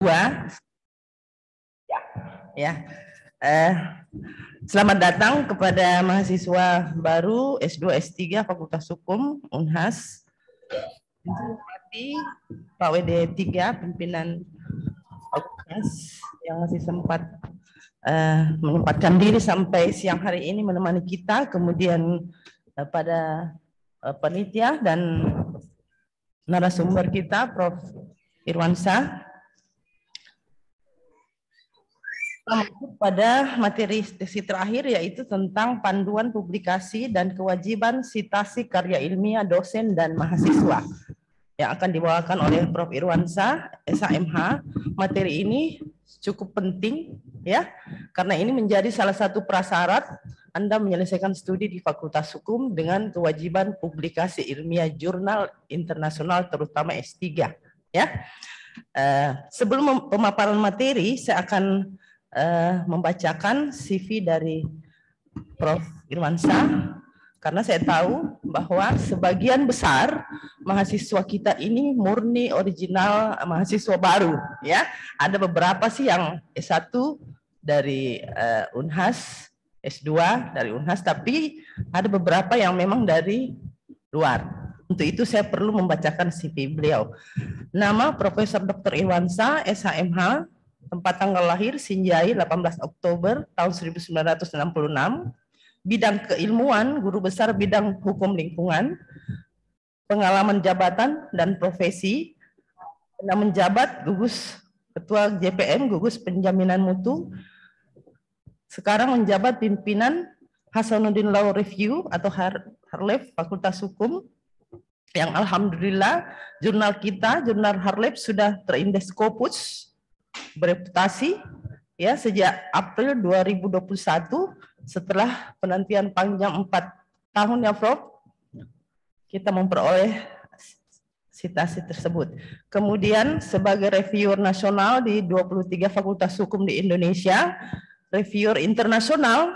Dua, ya. Eh, Selamat datang kepada mahasiswa baru S2 S3 Fakultas Hukum Unhas. Pak WD 3 pimpinan fakultas yang masih sempat menyempatkan diri sampai siang hari ini menemani kita, kemudian pada panitia dan narasumber kita Prof. Irwansyah. Masuk pada materi sesi terakhir, yaitu tentang panduan publikasi dan kewajiban sitasi karya ilmiah dosen dan mahasiswa, yang akan dibawakan oleh Prof. Irwansyah, SHMH. Materi ini cukup penting, ya, karena ini menjadi salah satu prasyarat Anda menyelesaikan studi di Fakultas Hukum dengan kewajiban publikasi ilmiah jurnal internasional, terutama S3. Ya, sebelum pemaparan materi, saya akan membacakan CV dari Prof. Irwansyah, karena saya tahu bahwa sebagian besar mahasiswa kita ini murni original mahasiswa baru, ya. Ada beberapa sih yang S1 dari Unhas, S2 dari Unhas, tapi ada beberapa yang memang dari luar. Untuk itu saya perlu membacakan CV beliau. Nama Profesor Dr. Irwansyah, SHMH, tempat tanggal lahir Sinjai 18 Oktober tahun 1966, bidang keilmuan guru besar bidang hukum lingkungan, pengalaman jabatan dan profesi, pernah menjabat gugus ketua JPM, gugus penjaminan mutu, sekarang menjabat pimpinan Hasanuddin Law Review atau Harlep Fakultas Hukum, yang alhamdulillah jurnal kita, jurnal Harlep, sudah terindeks Scopus, bereputasi, ya, sejak April 2021 setelah penantian panjang 4 tahun, ya Prof, kita memperoleh sitasi tersebut. Kemudian sebagai reviewer nasional di 23 fakultas hukum di Indonesia, reviewer internasional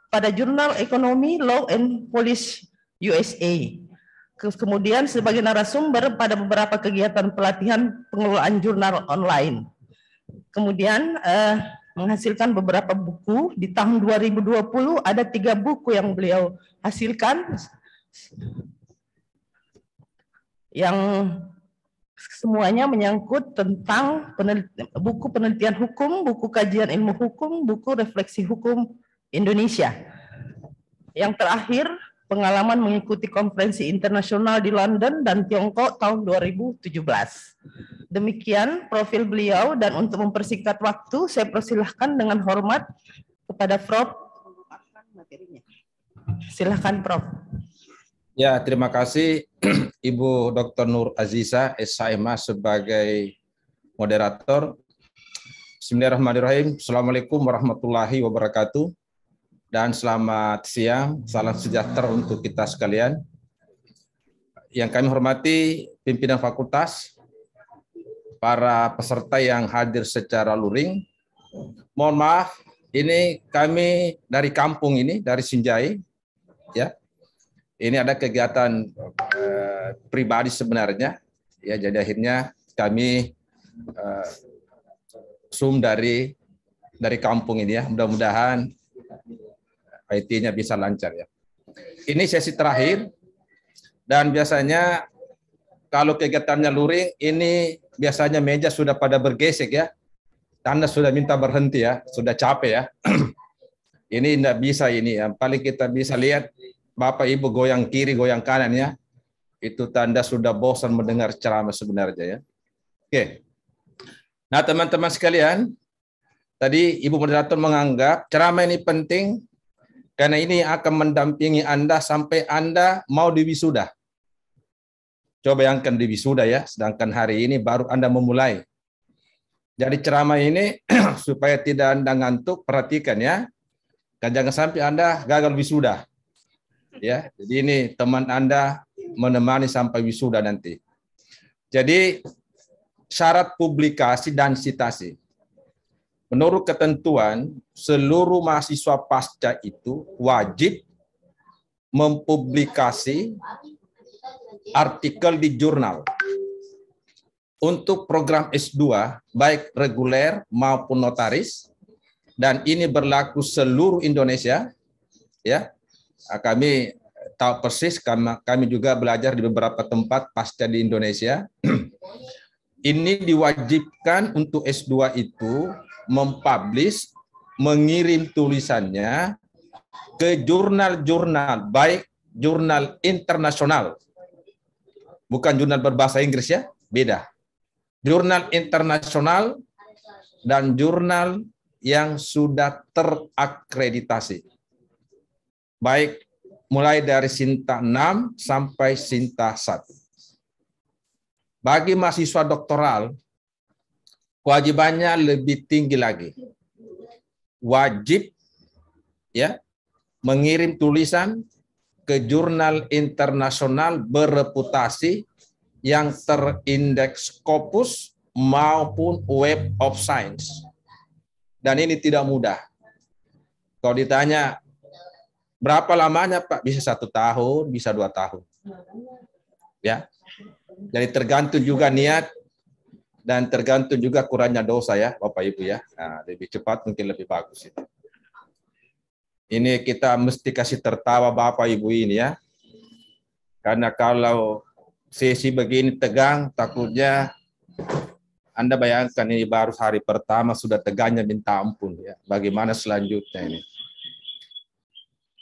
pada jurnal Ekonomi, Law and Policy USA. Kemudian sebagai narasumber pada beberapa kegiatan pelatihan pengelolaan jurnal online. Kemudian menghasilkan beberapa buku. Di tahun 2020 ada 3 buku yang beliau hasilkan, yang semuanya menyangkut tentang buku penelitian hukum, buku kajian ilmu hukum, buku refleksi hukum Indonesia. Yang terakhir, pengalaman mengikuti konferensi internasional di London dan Tiongkok tahun 2017. Demikian profil beliau, dan untuk mempersingkat waktu, saya persilahkan dengan hormat kepada Prof. Silahkan Prof. Ya, terima kasih Ibu Dr. Nur Azizah, SHMH, sebagai moderator. Bismillahirrahmanirrahim. Assalamualaikum warahmatullahi wabarakatuh. Dan selamat siang, salam sejahtera untuk kita sekalian. Yang kami hormati pimpinan fakultas, para peserta yang hadir secara luring. Mohon maaf, ini kami dari kampung ini, dari Sinjai, ya. Ini ada kegiatan pribadi sebenarnya, ya. Jadi akhirnya kami Zoom dari kampung ini, ya. Mudah-mudahan IT-nya bisa lancar, ya. Ini sesi terakhir, dan biasanya kalau kegiatannya luring, ini biasanya meja sudah pada bergesek, ya. Anda sudah minta berhenti, ya, sudah capek, ya. Ini tidak bisa ini, yang paling kita bisa lihat Bapak Ibu goyang kiri, goyang kanan, ya. Itu tanda sudah bosan mendengar ceramah sebenarnya, ya. Oke. Nah, teman-teman sekalian, tadi Ibu moderator menganggap ceramah ini penting karena ini akan mendampingi Anda sampai Anda mau diwisuda. Coba bayangkan diwisuda, ya, sedangkan hari ini baru Anda memulai. Jadi ceramah ini supaya tidak Anda ngantuk, perhatikan, ya. Dan jangan sampai Anda gagal wisuda. Ya, jadi ini teman Anda menemani sampai wisuda nanti. Jadi syarat publikasi dan sitasi. Menurut ketentuan, seluruh mahasiswa pasca itu wajib mempublikasi artikel di jurnal. untuk program S2 baik reguler maupun notaris, dan ini berlaku seluruh Indonesia. Ya, kami tahu persis, kami juga belajar di beberapa tempat pasca di Indonesia. Ini diwajibkan untuk S2 itu mempublish, mengirim tulisannya ke jurnal-jurnal, baik jurnal internasional, bukan jurnal berbahasa Inggris ya, beda. Jurnal internasional dan jurnal yang sudah terakreditasi. Baik mulai dari Sinta 6 sampai Sinta 1. Bagi mahasiswa doktoral, kewajibannya lebih tinggi lagi. Wajib ya mengirim tulisan ke jurnal internasional bereputasi yang terindeks Scopus maupun Web of Science. Dan ini tidak mudah. Kalau ditanya, berapa lamanya Pak? Bisa 1 tahun, bisa 2 tahun. Ya. Jadi tergantung juga niat dan tergantung juga kurangnya dosa ya Bapak Ibu ya. Nah, lebih cepat mungkin lebih bagus itu. Ini kita mesti kasih tertawa Bapak Ibu ini ya. Karena kalau sesi begini tegang, takutnya Anda bayangkan ini baru hari pertama sudah tegangnya minta ampun ya. Bagaimana selanjutnya ini?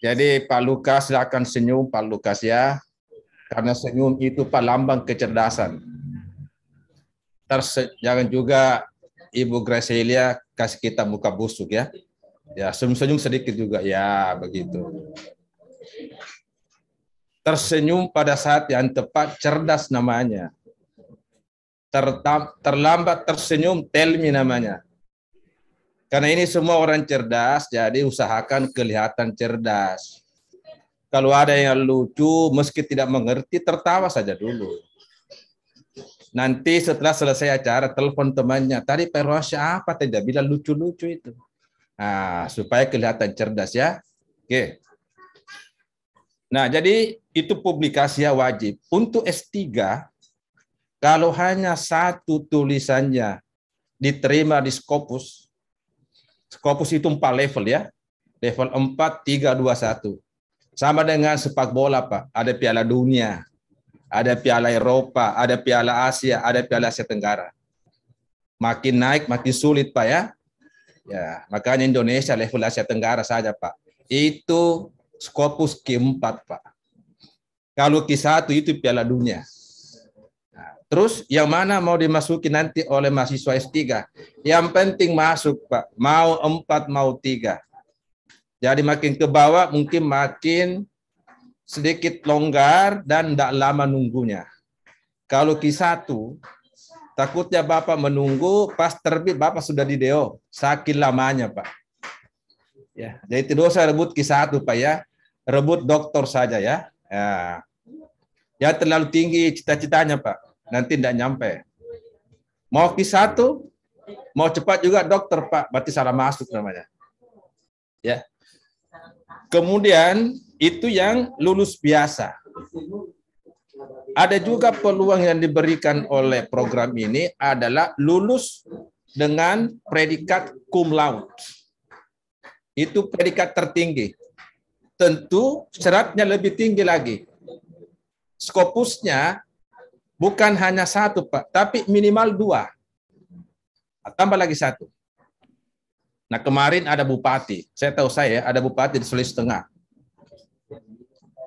Jadi Pak Lukas silakan senyum Pak Lukas ya. Karena senyum itu Pak lambang kecerdasan. Jangan juga Ibu Gracelia kasih kita muka busuk ya. Ya, senyum-senyum sedikit juga ya, begitu. Tersenyum pada saat yang tepat, cerdas namanya. Terlambat tersenyum, tell me namanya. Karena ini semua orang cerdas, jadi usahakan kelihatan cerdas. Kalau ada yang lucu, meski tidak mengerti, tertawa saja dulu. Nanti setelah selesai acara, telepon temannya. Tadi Pak Rosya apa tidak bilang lucu-lucu itu. Nah, supaya kelihatan cerdas ya. Oke. Nah, jadi itu publikasi wajib. Untuk S3, kalau hanya 1 tulisannya diterima di Scopus, Scopus itu 4 level ya. Level 4, 3, 2, 1. Sama dengan sepak bola, Pak. Ada Piala Dunia, ada Piala Eropa, ada Piala Asia, ada Piala Asia Tenggara. Makin naik, makin sulit, Pak ya. Ya, makanya Indonesia level Asia Tenggara saja, Pak. Itu Scopus Q4, Pak. Kalau Q1 itu Piala Dunia. Nah, terus yang mana mau dimasuki nanti oleh mahasiswa S3? Yang penting masuk, Pak. Mau 4, mau 3. Jadi makin ke bawah mungkin makin sedikit longgar dan tidak lama nunggunya. Kalau Q1, takutnya Bapak menunggu, pas terbit Bapak sudah di DO. Saking lamanya, Pak. Ya, jadi tidak usah rebut Q1, Pak ya. Rebut doktor saja ya. Ya terlalu tinggi cita-citanya, Pak. Nanti tidak nyampe. Mau Q1, mau cepat juga dokter, Pak. Berarti salah masuk namanya. Ya. Kemudian itu yang lulus biasa. Ada juga peluang yang diberikan oleh program ini adalah lulus dengan predikat cum laude. Itu predikat tertinggi. Tentu syaratnya lebih tinggi lagi. Scopusnya bukan hanya 1, Pak, tapi minimal 2. Tambah lagi 1. Nah, kemarin ada bupati. Saya tahu ada bupati di Sulawesi Tengah.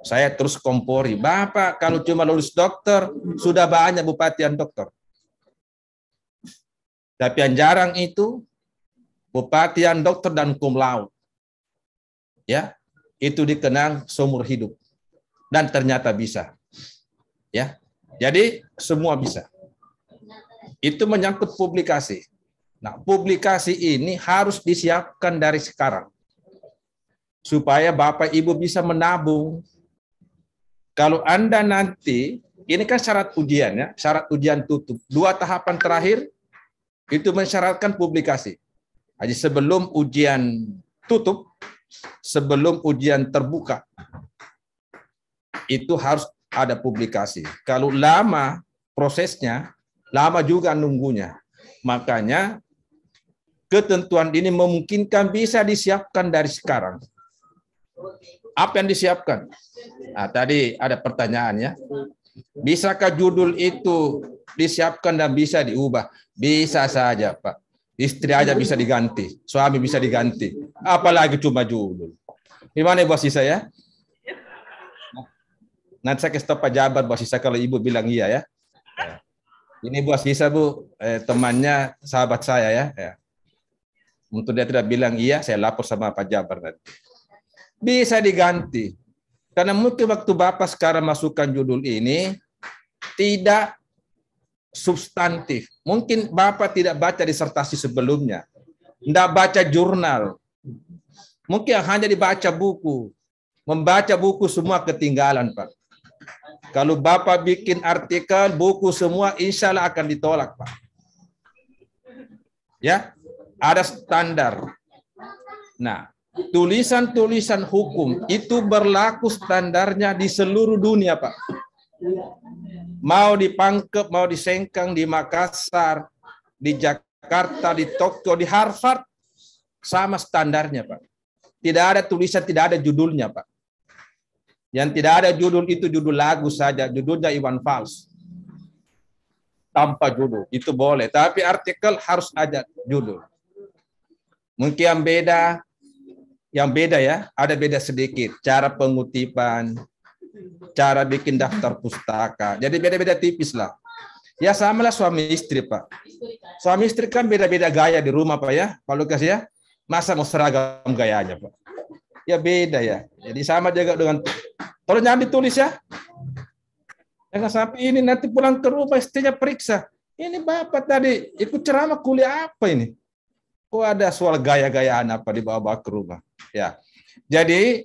Saya terus kompori, Bapak kalau cuma lulus dokter, sudah banyak bupati yang dokter. Tapi yang jarang itu, bupati yang dokter dan cum laude. Ya, itu dikenang seumur hidup. Dan ternyata bisa. Ya, jadi semua bisa. Itu menyangkut publikasi. Nah, publikasi ini harus disiapkan dari sekarang. Supaya Bapak Ibu bisa menabung. Kalau Anda nanti, ini kan syarat ujian ya, syarat ujian tutup. 2 tahapan terakhir, itu mensyaratkan publikasi. Jadi sebelum ujian tutup, sebelum ujian terbuka, itu harus ada publikasi. Kalau lama prosesnya, lama juga nunggunya. Makanya ketentuan ini memungkinkan bisa disiapkan dari sekarang. Apa yang disiapkan? Nah, tadi ada pertanyaan ya. Bisakah judul itu disiapkan dan bisa diubah? Bisa saja, Pak. Istri aja bisa diganti, suami bisa diganti. Apalagi cuma judul. Gimana Bos Isa ya? Nanti saya kasih tahu Pak Jabar Bos Isa kalau Ibu bilang iya ya. Ini Bos Isa Bu, temannya sahabat saya ya. Untuk dia tidak bilang iya, saya lapor sama Pak Jabar nanti. Bisa diganti. Karena mungkin waktu Bapak sekarang masukkan judul ini tidak substantif. Mungkin Bapak tidak baca disertasi sebelumnya. Tidak baca jurnal. Mungkin hanya dibaca buku. Membaca buku semua ketinggalan, Pak. Kalau Bapak bikin artikel, buku semua insya Allah akan ditolak, Pak. Ya, ada standar. Nah, tulisan-tulisan hukum itu berlaku standarnya di seluruh dunia, Pak. Mau di Pangkep, mau di Sengkang, di Makassar, di Jakarta, di Tokyo, di Harvard, sama standarnya, Pak. Tidak ada tulisan, tidak ada judulnya, Pak. Yang tidak ada judul itu judul lagu saja, judulnya Iwan Fals. Tanpa judul, itu boleh. Tapi artikel harus ada judul. Mungkin yang beda ya, ada beda sedikit. Cara pengutipan, cara bikin daftar pustaka. Jadi beda-beda tipis lah. Ya samalah suami istri, Pak. Suami istri kan beda-beda gaya di rumah, Pak ya. Pak Lukas ya. Masa mau seragam gayanya, Pak? Ya beda ya. Jadi sama juga dengan, tolong jangan ditulis ya. Jangan sampai ini nanti pulang ke rumah istrinya periksa. Ini Bapak tadi ikut ceramah kuliah apa ini? Kok ada soal gaya-gayaan apa dibawa-bawa ke rumah? Ya. Jadi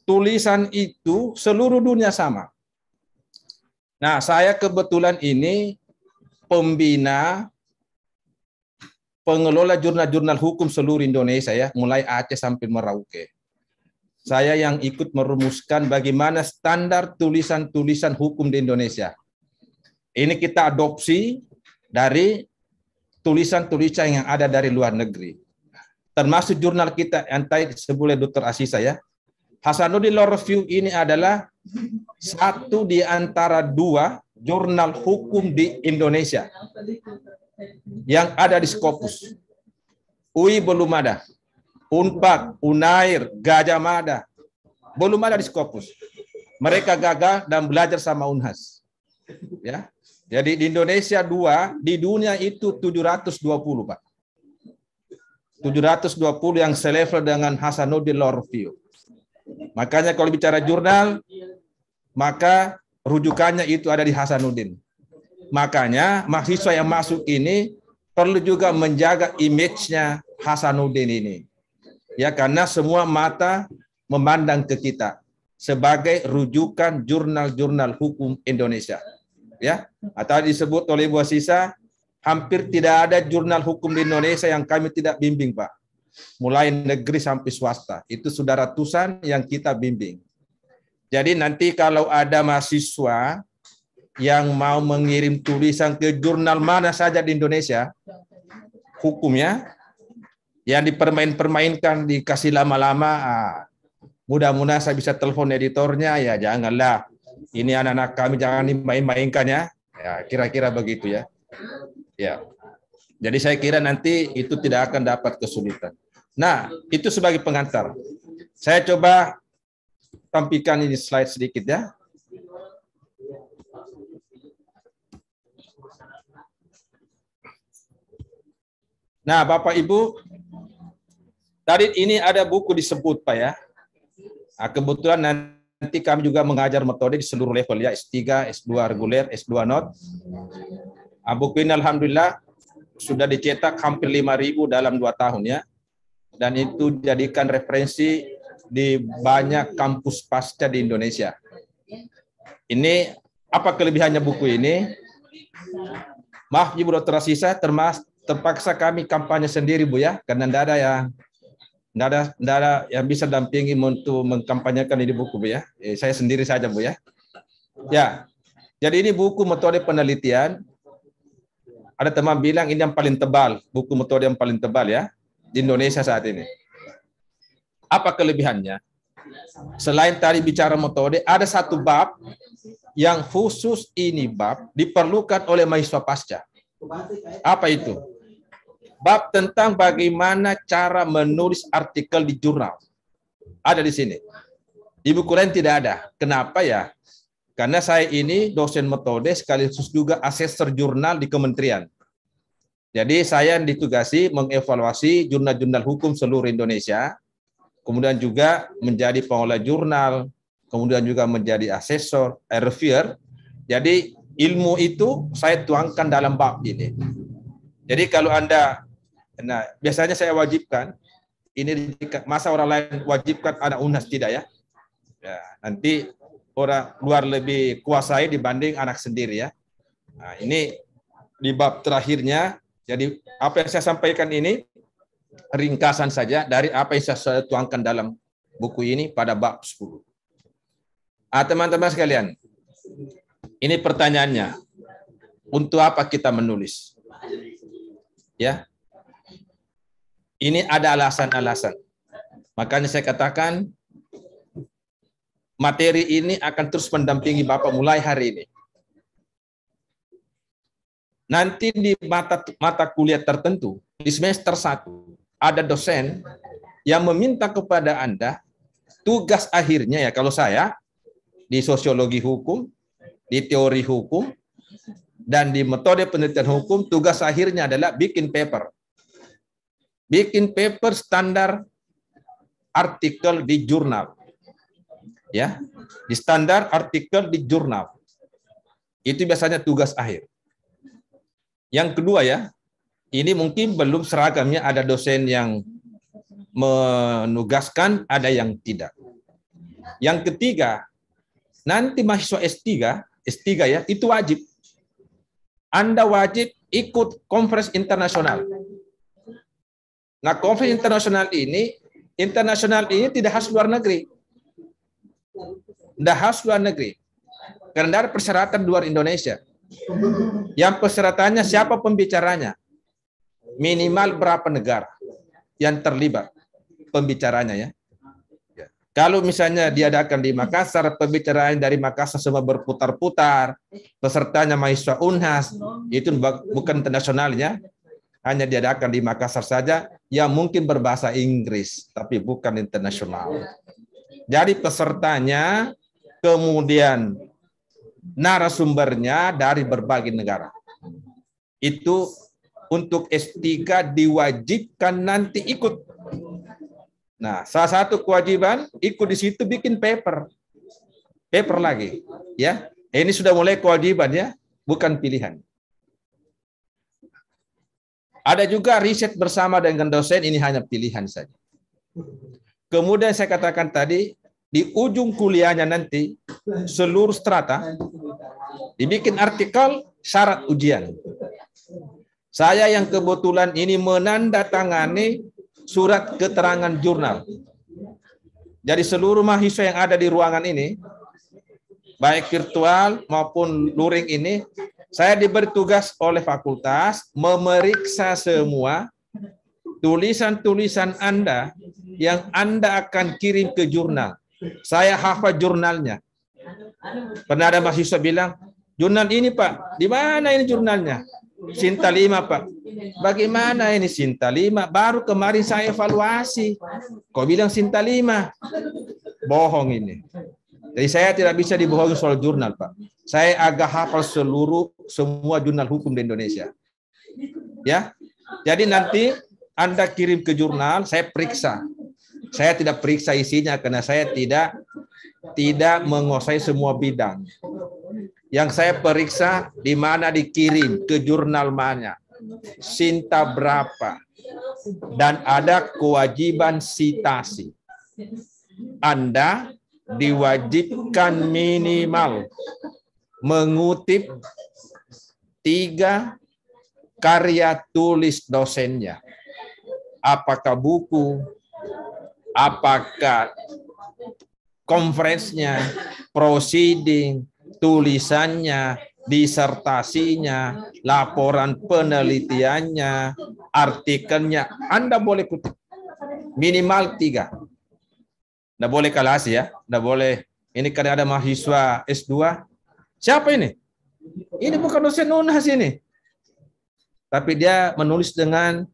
tulisan itu seluruh dunia sama. Nah, saya kebetulan ini pembina pengelola jurnal-jurnal hukum seluruh Indonesia ya, mulai Aceh sampai Merauke. Saya yang ikut merumuskan bagaimana standar tulisan-tulisan hukum di Indonesia. Ini kita adopsi dari tulisan-tulisan yang ada dari luar negeri. Termasuk jurnal kita yang tadi disebut oleh Dr. Asisa ya. Hasanuddin Law Review ini adalah satu di antara dua jurnal hukum di Indonesia yang ada di Scopus. UI belum ada. Unpad, Unair, Gajah Mada belum ada di Scopus. Mereka gagal dan belajar sama Unhas. Ya. Jadi di Indonesia dua, di dunia itu 720, Pak. 720 yang selevel dengan Hasanuddin Law Review. Makanya kalau bicara jurnal, maka rujukannya itu ada di Hasanuddin. Makanya mahasiswa yang masuk ini perlu juga menjaga image-nya Hasanuddin ini. Ya, karena semua mata memandang ke kita sebagai rujukan jurnal-jurnal hukum Indonesia. Ya, atau disebut oleh Bu Asisa, hampir tidak ada jurnal hukum di Indonesia yang kami tidak bimbing, Pak. Mulai negeri sampai swasta, itu sudah ratusan yang kita bimbing. Jadi nanti kalau ada mahasiswa yang mau mengirim tulisan ke jurnal mana saja di Indonesia, hukumnya, yang dipermain-permainkan, dikasih lama-lama, mudah-mudahan saya bisa telepon editornya, ya janganlah. Ini anak-anak kami jangan dimain-mainkan ya. Ya, kira-kira begitu ya. Ya. Jadi saya kira nanti itu tidak akan dapat kesulitan. Nah, itu sebagai pengantar. Saya coba tampilkan ini slide sedikit ya. Nah, Bapak Ibu, tadi ini ada buku disebut, Pak ya. Nah, kebetulan nanti kami juga mengajar metode di seluruh level ya, S3, S2 reguler, S2 not. Buku ini alhamdulillah sudah dicetak hampir 5.000 dalam 2 tahun ya. Dan itu dijadikan referensi di banyak kampus pasca di Indonesia. Ini apa kelebihannya buku ini? Maaf Ibu Dr. Asisa, terpaksa kami kampanye sendiri Bu ya, karena tidak ada yang bisa dampingi untuk mengkampanyekan ini buku Bu ya. Saya sendiri saja Bu ya. Ya, jadi ini buku metode penelitian ada teman bilang ini yang paling tebal, buku metode yang paling tebal ya di Indonesia saat ini. Apa kelebihannya? Selain tadi bicara metode, ada satu bab yang khusus ini bab diperlukan oleh mahasiswa pasca. Apa itu? Bab tentang bagaimana cara menulis artikel di jurnal. Ada di sini. Di buku lain tidak ada. Kenapa ya? Karena saya ini dosen metode sekaligus juga asesor jurnal di kementerian. Jadi saya ditugasi mengevaluasi jurnal-jurnal hukum seluruh Indonesia, kemudian juga menjadi pengolah jurnal, kemudian juga menjadi asesor, reviewer. Jadi ilmu itu saya tuangkan dalam bab ini. Jadi kalau Anda, nah biasanya saya wajibkan, ini masa orang lain wajibkan anak UNAS tidak ya? Ya nanti orang luar lebih kuasai dibanding anak sendiri ya. Nah, ini di bab terakhirnya. Jadi apa yang saya sampaikan ini ringkasan saja dari apa yang saya tuangkan dalam buku ini pada bab 10. Teman-teman sekalian, ini pertanyaannya. Untuk apa kita menulis? Ya. Ini ada alasan-alasan. Makanya saya katakan materi ini akan terus mendampingi Bapak mulai hari ini. Nanti di mata kuliah tertentu, di semester 1, ada dosen yang meminta kepada Anda tugas akhirnya ya, kalau saya di sosiologi hukum, di teori hukum, dan di metode penelitian hukum, tugas akhirnya adalah bikin paper. Bikin paper standar artikel di jurnal. Ya, di standar artikel di jurnal. Itu biasanya tugas akhir. Yang kedua ya, ini mungkin belum seragamnya, ada dosen yang menugaskan, ada yang tidak. Yang ketiga, nanti mahasiswa S3 ya, itu wajib. Anda wajib ikut konferensi internasional. Nah, konferensi internasional ini tidak harus luar negeri. Tidak harus luar negeri. Karena ada persyaratan luar Indonesia. Yang persyaratannya siapa pembicaranya? Minimal berapa negara yang terlibat pembicaranya ya. Kalau misalnya diadakan di Makassar, pembicaraan dari Makassar semua berputar-putar, pesertanya mahasiswa UNHAS, itu bukan internasionalnya, hanya diadakan di Makassar saja, yang mungkin berbahasa Inggris, tapi bukan internasional. Jadi pesertanya, kemudian narasumbernya dari berbagai negara. Itu untuk S3 diwajibkan nanti ikut. Nah, salah satu kewajiban ikut di situ bikin paper. Paper lagi, ya. Ini sudah mulai kewajiban ya, bukan pilihan. Ada juga riset bersama dengan dosen, ini hanya pilihan saja. Kemudian saya katakan tadi, di ujung kuliahnya nanti, seluruh strata, dibikin artikel syarat ujian. Saya yang kebetulan ini menandatangani surat keterangan jurnal. Jadi seluruh mahasiswa yang ada di ruangan ini, baik virtual maupun luring ini, saya diberi tugas oleh fakultas memeriksa semua tulisan-tulisan Anda yang Anda akan kirim ke jurnal. Saya hafal jurnalnya. Pernah ada mahasiswa bilang, jurnal ini Pak, di mana ini jurnalnya? Sinta 5 Pak. Bagaimana ini Sinta 5? Baru kemarin saya evaluasi. Kau bilang Sinta 5. Bohong ini. Jadi saya tidak bisa dibohongi soal jurnal Pak. Saya agak hafal semua jurnal hukum di Indonesia. Ya. Jadi nanti Anda kirim ke jurnal, saya periksa. Saya tidak periksa isinya karena saya tidak menguasai semua bidang. Yang saya periksa di mana dikirim, ke jurnal mana, Sinta berapa, dan ada kewajiban sitasi. Anda diwajibkan minimal mengutip 3 karya tulis dosennya. Apakah buku, apakah konferensinya, proceeding, tulisannya, disertasinya, laporan penelitiannya, artikelnya, Anda boleh kutip. Minimal 3. Nggak boleh kelas ya, nggak boleh. Ini kadang ada mahasiswa S2. Siapa ini? Ini bukan dosen UNHAS ini. Tapi dia menulis dengan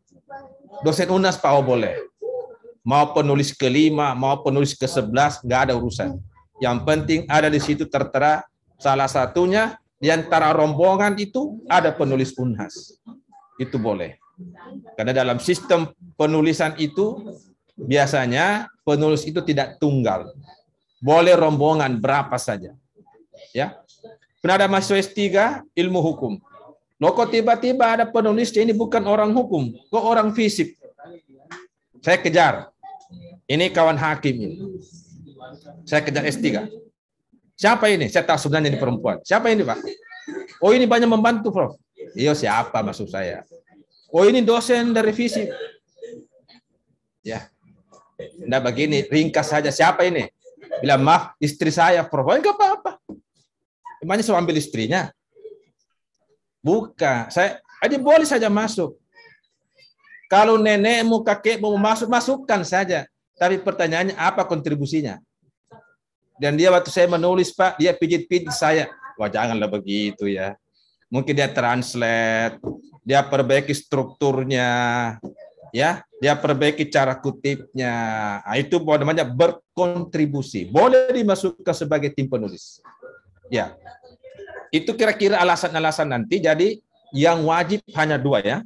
dosen UNHAS, Pak, oh boleh. Mau penulis ke-5, mau penulis ke-11, nggak ada urusan. Yang penting ada di situ tertera salah satunya di antara rombongan itu ada penulis UNHAS. Itu boleh. Karena dalam sistem penulisan itu biasanya penulis itu tidak tunggal. Boleh rombongan berapa saja. Ya. Pernah ada mahasiswa S3 ilmu hukum. Loh kok tiba-tiba ada penulis ini bukan orang hukum, kok orang fisik. Saya kejar. Ini kawan hakim ini. Saya kejar S3. Siapa ini? Saya tahu sebenarnya ini perempuan. Siapa ini, Pak? Oh, ini banyak membantu, Prof. Iya, siapa maksud saya? Oh, ini dosen dari fisik. Ya. Nah, begini, ringkas saja. Siapa ini? Bilang, maaf, istri saya, Prof. Enggak apa-apa. Emangnya saya ambil istrinya? Bukan. Jadi boleh saja masuk. Kalau nenekmu, kakekmu mau masuk, masukkan saja. Tapi pertanyaannya, apa kontribusinya? Dan dia waktu saya menulis, Pak, dia pijit-pijit saya. Wah, janganlah begitu ya. Mungkin dia translate, dia perbaiki strukturnya, ya, dia perbaiki cara kutipnya. Nah, itu namanya berkontribusi. Boleh dimasukkan sebagai tim penulis. Ya, itu kira-kira alasan-alasan nanti. Jadi yang wajib hanya 2 ya.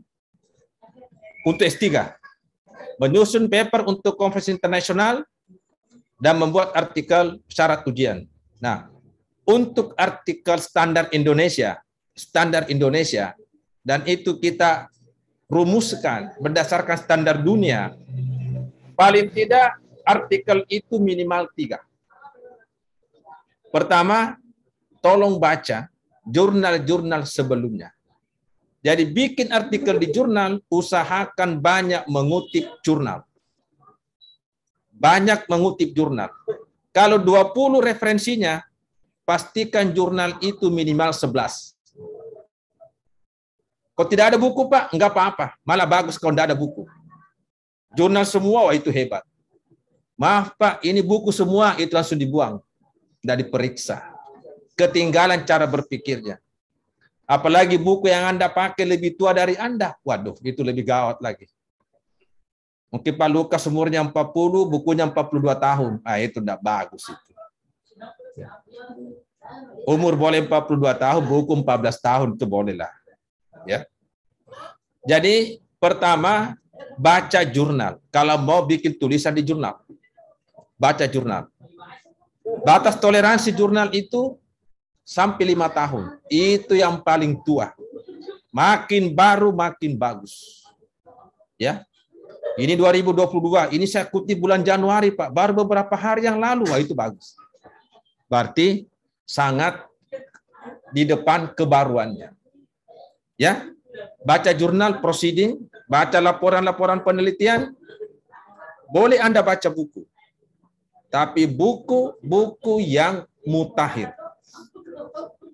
Untuk S3, menyusun paper untuk konferensi internasional dan membuat artikel syarat ujian. Nah, untuk artikel standar Indonesia, dan itu kita rumuskan berdasarkan standar dunia, paling tidak artikel itu minimal 3. Pertama, tolong baca jurnal-jurnal sebelumnya. Jadi bikin artikel di jurnal, usahakan banyak mengutip jurnal. Banyak mengutip jurnal. Kalau 20 referensinya, pastikan jurnal itu minimal 11. Kalau tidak ada buku, Pak, enggak apa-apa. Malah bagus kalau tidak ada buku. Jurnal semua, wah itu hebat. Maaf, Pak, ini buku semua, itu langsung dibuang. Tidak diperiksa. Ketinggalan cara berpikirnya. Apalagi buku yang Anda pakai lebih tua dari Anda. Waduh, itu lebih gawat lagi. Mungkin Pak Lukas umurnya 40, bukunya 42 tahun. Ah, itu tidak bagus itu. Umur boleh 42 tahun, buku 14 tahun, itu bolehlah. Ya. Jadi, pertama, baca jurnal. Kalau mau bikin tulisan di jurnal, baca jurnal. Batas toleransi jurnal itu sampai 5 tahun. Itu yang paling tua. Makin baru, makin bagus. Ya. Ini 2022. Ini saya kutip bulan Januari, Pak. Baru beberapa hari yang lalu. Wah, itu bagus. Berarti sangat di depan kebaruannya. Ya. Baca jurnal proceeding, baca laporan-laporan penelitian. Boleh Anda baca buku. Tapi buku-buku yang mutakhir.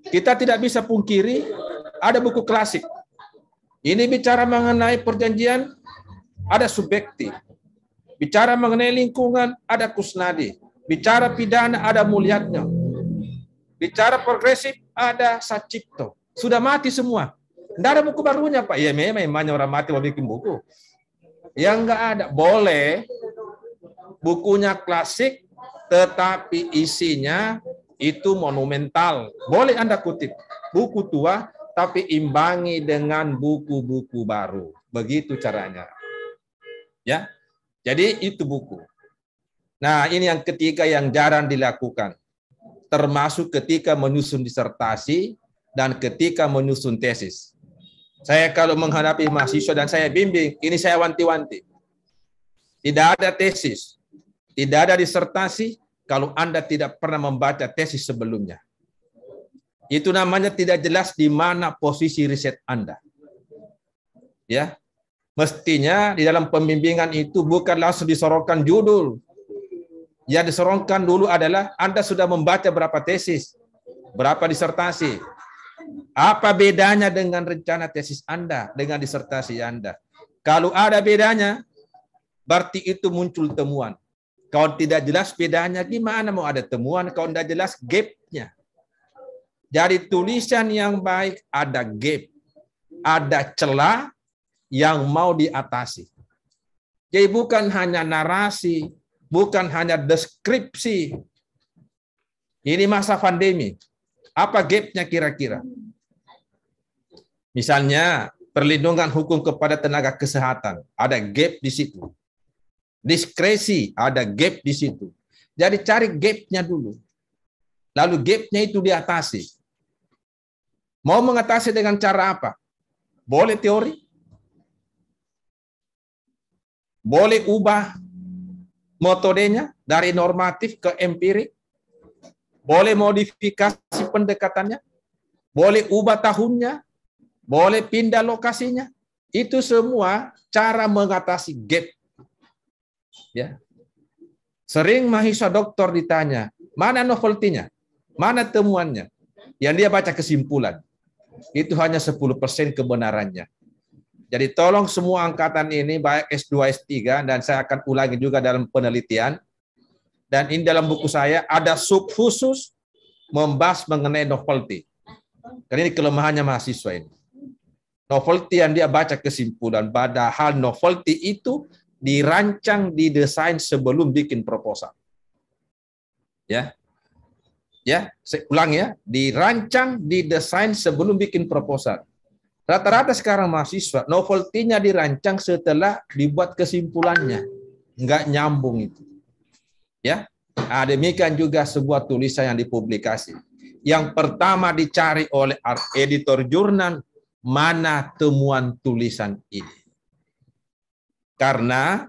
Kita tidak bisa pungkiri ada buku klasik. Ini bicara mengenai perjanjian, ada subjektif. Bicara mengenai lingkungan, ada Kusnadi. Bicara pidana, ada Mulyatno. Bicara progresif, ada Sacipto. Sudah mati semua. Tidak ada buku barunya, Pak. Ya memangnya orang mati mau bikin buku. Yang enggak ada. Boleh bukunya klasik, tetapi isinya itu monumental. Boleh Anda kutip. Buku tua, tapi imbangi dengan buku-buku baru. Begitu caranya. Ya, jadi itu buku. Nah, ini yang ketiga yang jarang dilakukan. Termasuk ketika menyusun disertasi dan ketika menyusun tesis. Saya kalau menghadapi mahasiswa dan saya bimbing, ini saya wanti-wanti. Tidak ada tesis, tidak ada disertasi, kalau Anda tidak pernah membaca tesis sebelumnya. Itu namanya tidak jelas di mana posisi riset Anda. Ya, mestinya di dalam pembimbingan itu bukan langsung disorongkan judul. Yang disorongkan dulu adalah Anda sudah membaca berapa tesis, berapa disertasi, Apa bedanya dengan rencana tesis Anda, dengan disertasi Anda? Kalau ada bedanya, berarti itu muncul temuan. Kalau tidak jelas bedanya, gimana mau ada temuan kalau tidak jelas gap-nya? Jadi tulisan yang baik ada gap, ada celah yang mau diatasi. Jadi bukan hanya narasi, bukan hanya deskripsi. Ini masa pandemi. Apa gap-nya kira-kira? Misalnya, perlindungan hukum kepada tenaga kesehatan. Ada gap di situ. Diskresi, ada gap di situ. Jadi cari gap-nya dulu. Lalu gap-nya itu diatasi. Mau mengatasi dengan cara apa? Boleh teori? Boleh ubah metodenya dari normatif ke empirik? Boleh modifikasi pendekatannya? Boleh ubah tahunnya? Boleh pindah lokasinya? Itu semua cara mengatasi gap. Ya. Sering mahasiswa doktor ditanya, mana novelty-nya? Mana temuannya? Yang dia baca kesimpulan. Itu hanya 10% kebenarannya. Jadi tolong semua angkatan ini, baik S2, S3, dan saya akan ulangi juga dalam penelitian. Dan ini dalam buku saya ada sub khusus membahas mengenai novelty. Karena ini kelemahannya mahasiswa ini. Novelty yang dia baca kesimpulan, padahal novelty itu dirancang, didesain sebelum bikin proposal. Ya, saya ulang ya, dirancang, didesain sebelum bikin proposal. Rata-rata sekarang mahasiswa, novelty-nya dirancang setelah dibuat kesimpulannya. Nggak nyambung itu. Ya, demikian juga sebuah tulisan yang dipublikasi. Yang pertama dicari oleh editor jurnal, mana temuan tulisan ini. Karena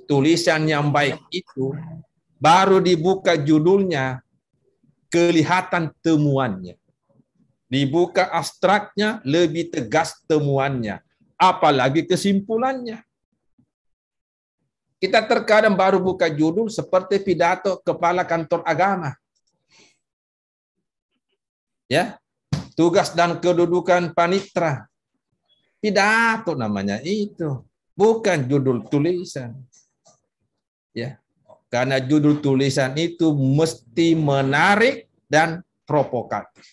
tulisan yang baik itu baru dibuka judulnya, kelihatan temuannya. Dibuka abstraknya, lebih tegas temuannya. Apalagi kesimpulannya. Kita terkadang baru buka judul seperti pidato kepala kantor agama. Ya, tugas dan kedudukan panitra. Pidato namanya itu, bukan judul tulisan. Ya, karena judul tulisan itu mesti menarik dan provokatif.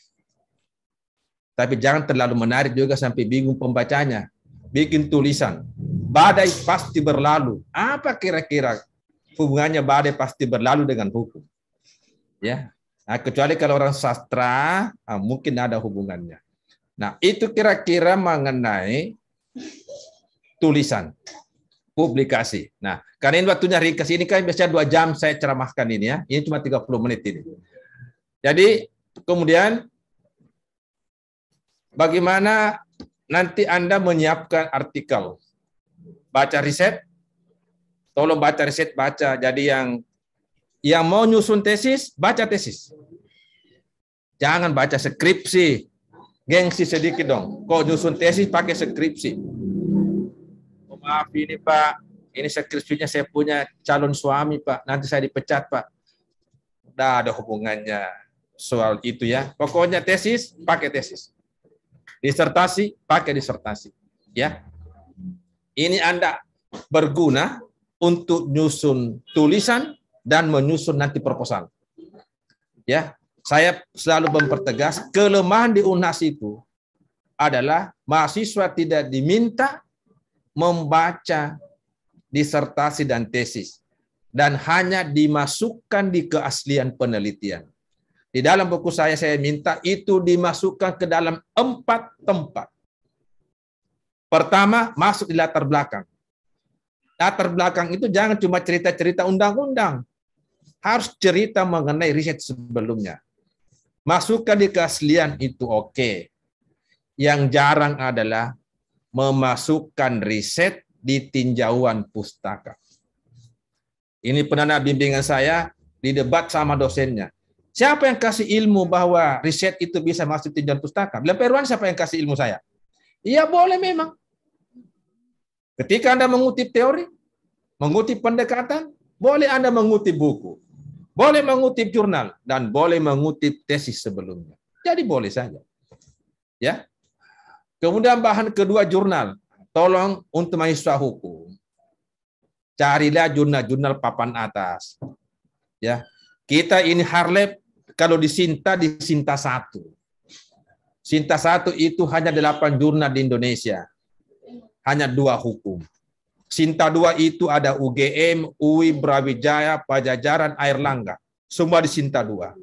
Tapi jangan terlalu menarik juga sampai bingung pembacanya. Bikin tulisan, badai pasti berlalu. Apa kira-kira hubungannya badai pasti berlalu dengan hukum? Ya, nah, kecuali kalau orang sastra, mungkin ada hubungannya. Nah, itu kira-kira mengenai tulisan, publikasi. Nah, karena ini waktunya ringkas, ini kan biasanya 2 jam saya ceramahkan ini ya. Ini cuma 30 menit ini. Jadi, kemudian bagaimana nanti Anda menyiapkan artikel? Baca riset, tolong baca riset, baca. Jadi yang mau nyusun tesis, baca tesis. Jangan baca skripsi. Gengsi sedikit dong. Kok nyusun tesis pakai skripsi? Oh, maaf ini Pak, ini skripsinya saya punya calon suami Pak. Nanti saya dipecat Pak. Udah ada hubungannya soal itu ya. Pokoknya tesis, pakai tesis. Disertasi, pakai disertasi. Ya, ini Anda berguna untuk nyusun tulisan dan menyusun nanti proposal. Ya, saya selalu mempertegas kelemahan di UNHAS itu adalah mahasiswa tidak diminta membaca disertasi dan tesis dan hanya dimasukkan di keaslian penelitian. Di dalam buku saya minta itu dimasukkan ke dalam 4 tempat. Pertama, masuk di latar belakang. Latar belakang itu jangan cuma cerita-cerita undang-undang. Harus cerita mengenai riset sebelumnya. Masukkan di keaslian itu oke. Yang jarang adalah memasukkan riset di tinjauan pustaka. Ini pernah bimbingan saya di debat sama dosennya. Siapa yang kasih ilmu bahwa riset itu bisa masuk tinjauan pustaka? Bilang, Pak Irwan, siapa yang kasih ilmu saya? Iya boleh memang. Ketika Anda mengutip teori, mengutip pendekatan, boleh Anda mengutip buku, boleh mengutip jurnal, dan boleh mengutip tesis sebelumnya. Jadi boleh saja. Ya. Kemudian bahan kedua jurnal. Tolong untuk mahasiswa hukum, carilah jurnal-jurnal papan atas. Ya. Kita ini Harlep kalau di Sinta 1. Sinta 1 itu hanya 8 jurnal di Indonesia. Hanya 2 hukum. Sinta 2 itu ada UGM, UI, Brawijaya, Pajajaran, Airlangga. Semua di Sinta 2.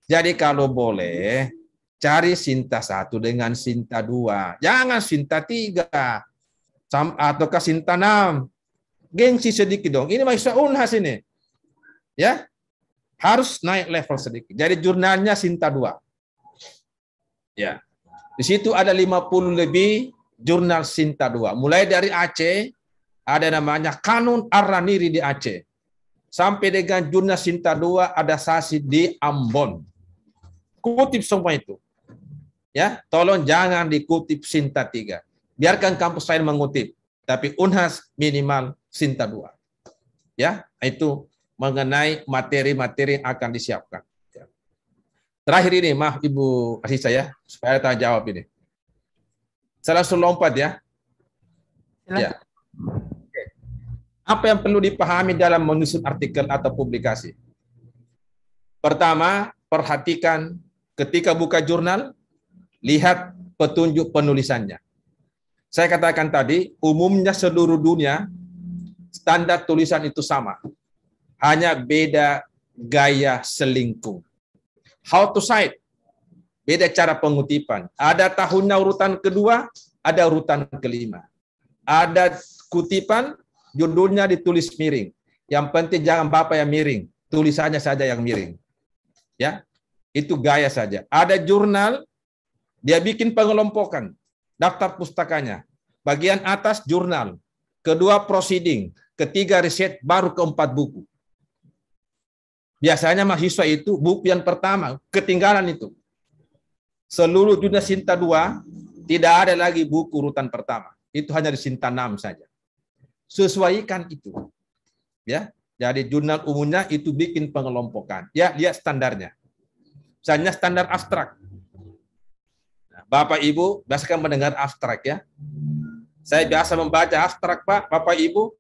Jadi kalau boleh, cari Sinta 1 dengan Sinta 2. Jangan Sinta 3. Ataukah Sinta 6. Gengsi sedikit dong. Ini mahasiswa Unhas ini. Ya. Harus naik level sedikit. Jadi jurnalnya Sinta 2. Ya. Di situ ada 50 lebih jurnal Sinta 2. Mulai dari Aceh, ada namanya Kanun Ar-Raniri di Aceh. Sampai dengan jurnal Sinta 2 ada Sasi di Ambon. Kutip semua itu. Ya, tolong jangan dikutip Sinta 3. Biarkan kampus lain mengutip, tapi Unhas minimal Sinta 2. Ya, itu mengenai materi-materi yang akan disiapkan. Terakhir ini, maaf Ibu kasih saya supaya tanya jawab ini. Saya langsung lompat ya. Ya. Apa yang perlu dipahami dalam menyusun artikel atau publikasi? Pertama, perhatikan ketika buka jurnal, lihat petunjuk penulisannya. Saya katakan tadi, umumnya seluruh dunia, standar tulisan itu sama. Hanya beda gaya selingkuh. How to cite? Beda cara pengutipan. Ada tahunnya urutan kedua, ada urutan kelima. Ada kutipan, judulnya ditulis miring. Yang penting jangan Bapak yang miring, tulisannya saja yang miring. Ya, itu gaya saja. Ada jurnal, dia bikin pengelompokan, daftar pustakanya. Bagian atas jurnal, kedua proceeding, ketiga riset, baru keempat buku. Biasanya mahasiswa itu buku yang pertama, ketinggalan itu. Seluruh jurnal Sinta 2, tidak ada lagi buku urutan pertama. Itu hanya di Sinta 6 saja. Sesuaikan itu. Ya, jadi jurnal umumnya itu bikin pengelompokan. Ya, lihat standarnya. Misalnya standar abstrak. Bapak Ibu biasakan mendengar abstrak ya. Saya biasa membaca abstrak Pak, Bapak Ibu.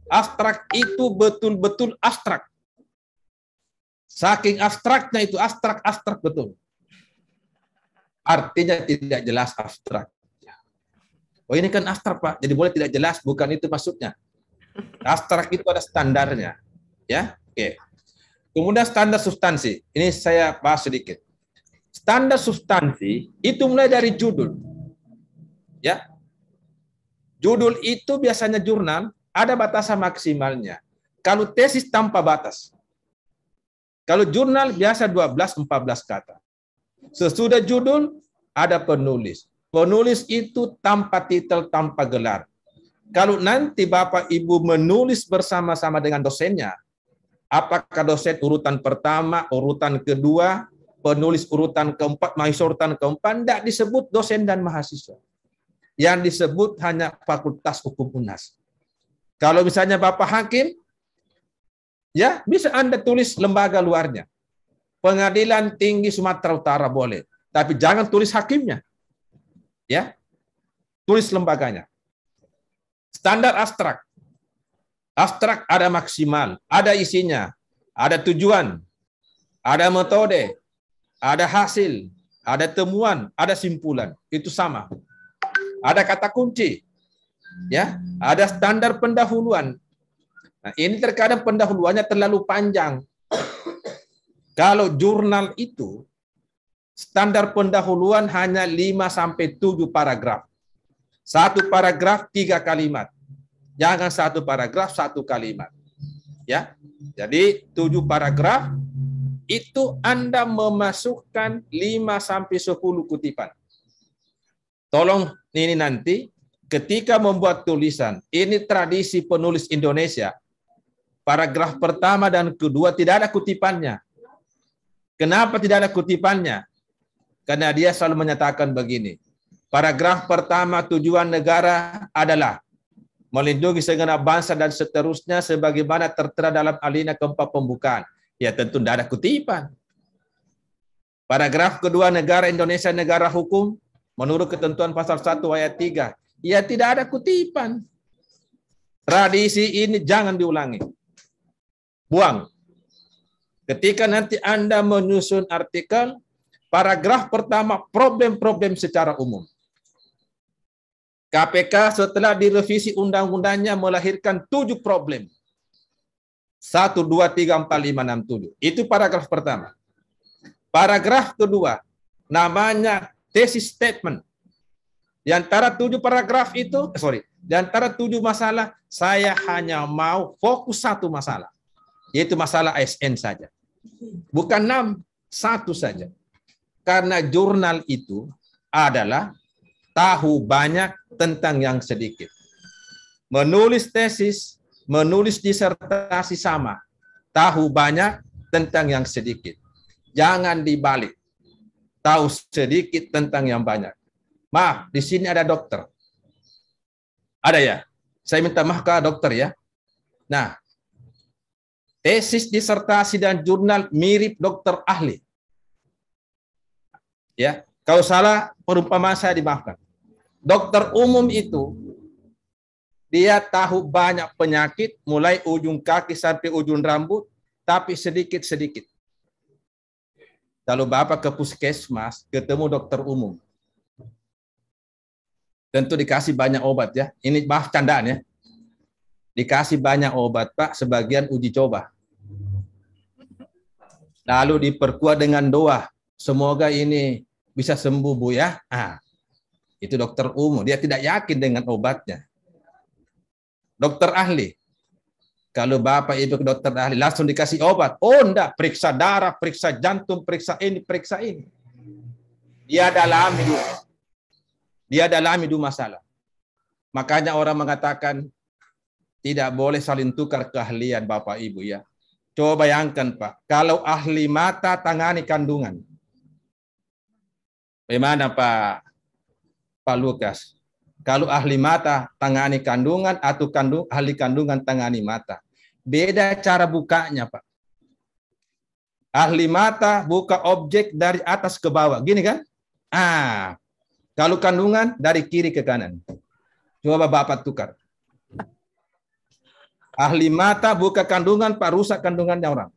Abstrak itu betul-betul abstrak. Saking abstraknya itu abstrak betul. Artinya tidak jelas abstrak. Oh ini kan abstrak Pak, jadi boleh tidak jelas, bukan itu maksudnya. Abstrak itu ada standarnya. Ya, oke. Kemudian standar substansi. Ini saya bahas sedikit. Standar substansi itu mulai dari judul. Ya. Judul itu biasanya jurnal ada batasan maksimalnya. Kalau tesis tanpa batas. Kalau jurnal biasa 12-14 kata. Sesudah judul ada penulis. Penulis itu tanpa titel, tanpa gelar. Kalau nanti Bapak Ibu menulis bersama-sama dengan dosennya, apakah dosen urutan pertama, urutan kedua, penulis urutan keempat, mahasiswa urutan keempat, tidak disebut dosen dan mahasiswa. Yang disebut hanya Fakultas Hukum Unhas. Kalau misalnya Bapak Hakim, ya bisa Anda tulis lembaga luarnya. Pengadilan Tinggi Sumatera Utara boleh, tapi jangan tulis hakimnya. Ya, tulis lembaganya. Standar abstrak. Abstrak ada maksimal, ada isinya, ada tujuan, ada metode, ada hasil, ada temuan, ada simpulan. Itu sama. Ada kata kunci. Ya, ada standar pendahuluan. Nah, ini terkadang pendahuluannya terlalu panjang. Kalau jurnal itu standar pendahuluan hanya 5-7 paragraf. Satu paragraf 3 kalimat. Jangan satu paragraf 1 kalimat. Ya. Jadi 7 paragraf itu Anda memasukkan 5-10 kutipan. Tolong ini nanti ketika membuat tulisan, ini tradisi penulis Indonesia. Paragraf pertama dan kedua tidak ada kutipannya. Kenapa tidak ada kutipannya? Karena dia selalu menyatakan begini. Paragraf pertama tujuan negara adalah melindungi segenap bangsa dan seterusnya sebagaimana tertera dalam alinea keempat pembukaan. Ya tentu tidak ada kutipan. Paragraf kedua negara Indonesia negara hukum. Menurut ketentuan pasal 1 ayat 3, ya tidak ada kutipan. Tradisi ini jangan diulangi. Buang. Ketika nanti Anda menyusun artikel, paragraf pertama problem-problem secara umum. KPK setelah direvisi undang-undangnya melahirkan 7 problem. 1, 2, 3, 4, 5, 6, 7. Itu paragraf pertama. Paragraf kedua, namanya thesis statement. Di antara 7 paragraf itu, di antara 7 masalah, saya hanya mau fokus 1 masalah. Yaitu masalah ASN saja. Bukan 6, 1 saja. Karena jurnal itu adalah tahu banyak tentang yang sedikit. Menulis tesis, menulis disertasi sama. Tahu banyak tentang yang sedikit. Jangan dibalik. Tahu sedikit tentang yang banyak. Maaf, di sini ada dokter. Ada ya? Saya minta maaf ke dokter ya. Nah, tesis, disertasi, dan jurnal mirip dokter ahli. Ya, kalau salah perumpamaan saya dimaafkan. Dokter umum itu dia tahu banyak penyakit mulai ujung kaki sampai ujung rambut, tapi sedikit-sedikit. Kalau Bapak ke puskesmas ketemu dokter umum, tentu dikasih banyak obat ya. Ini maaf candaan ya. Dikasih banyak obat Pak, sebagian uji coba. Lalu diperkuat dengan doa, semoga ini bisa sembuh Bu ya. Itu dokter umum, dia tidak yakin dengan obatnya. Dokter ahli, kalau Bapak Ibu ke dokter ahli langsung dikasih obat. Oh enggak, periksa darah, periksa jantung, periksa ini, periksa ini. Dia dalami dulu masalah. Makanya orang mengatakan tidak boleh saling tukar keahlian Bapak Ibu ya. Coba bayangkan Pak, kalau ahli mata tangani kandungan. Bagaimana Pak Lukas? Kalau ahli mata tangani kandungan atau ahli kandungan tangani mata. Beda cara bukanya, Pak. Ahli mata buka objek dari atas ke bawah. Gini kan? Kalau kandungan dari kiri ke kanan. Coba Bapak tukar. Ahli mata buka kandungan, Pak, rusak kandungannya orang.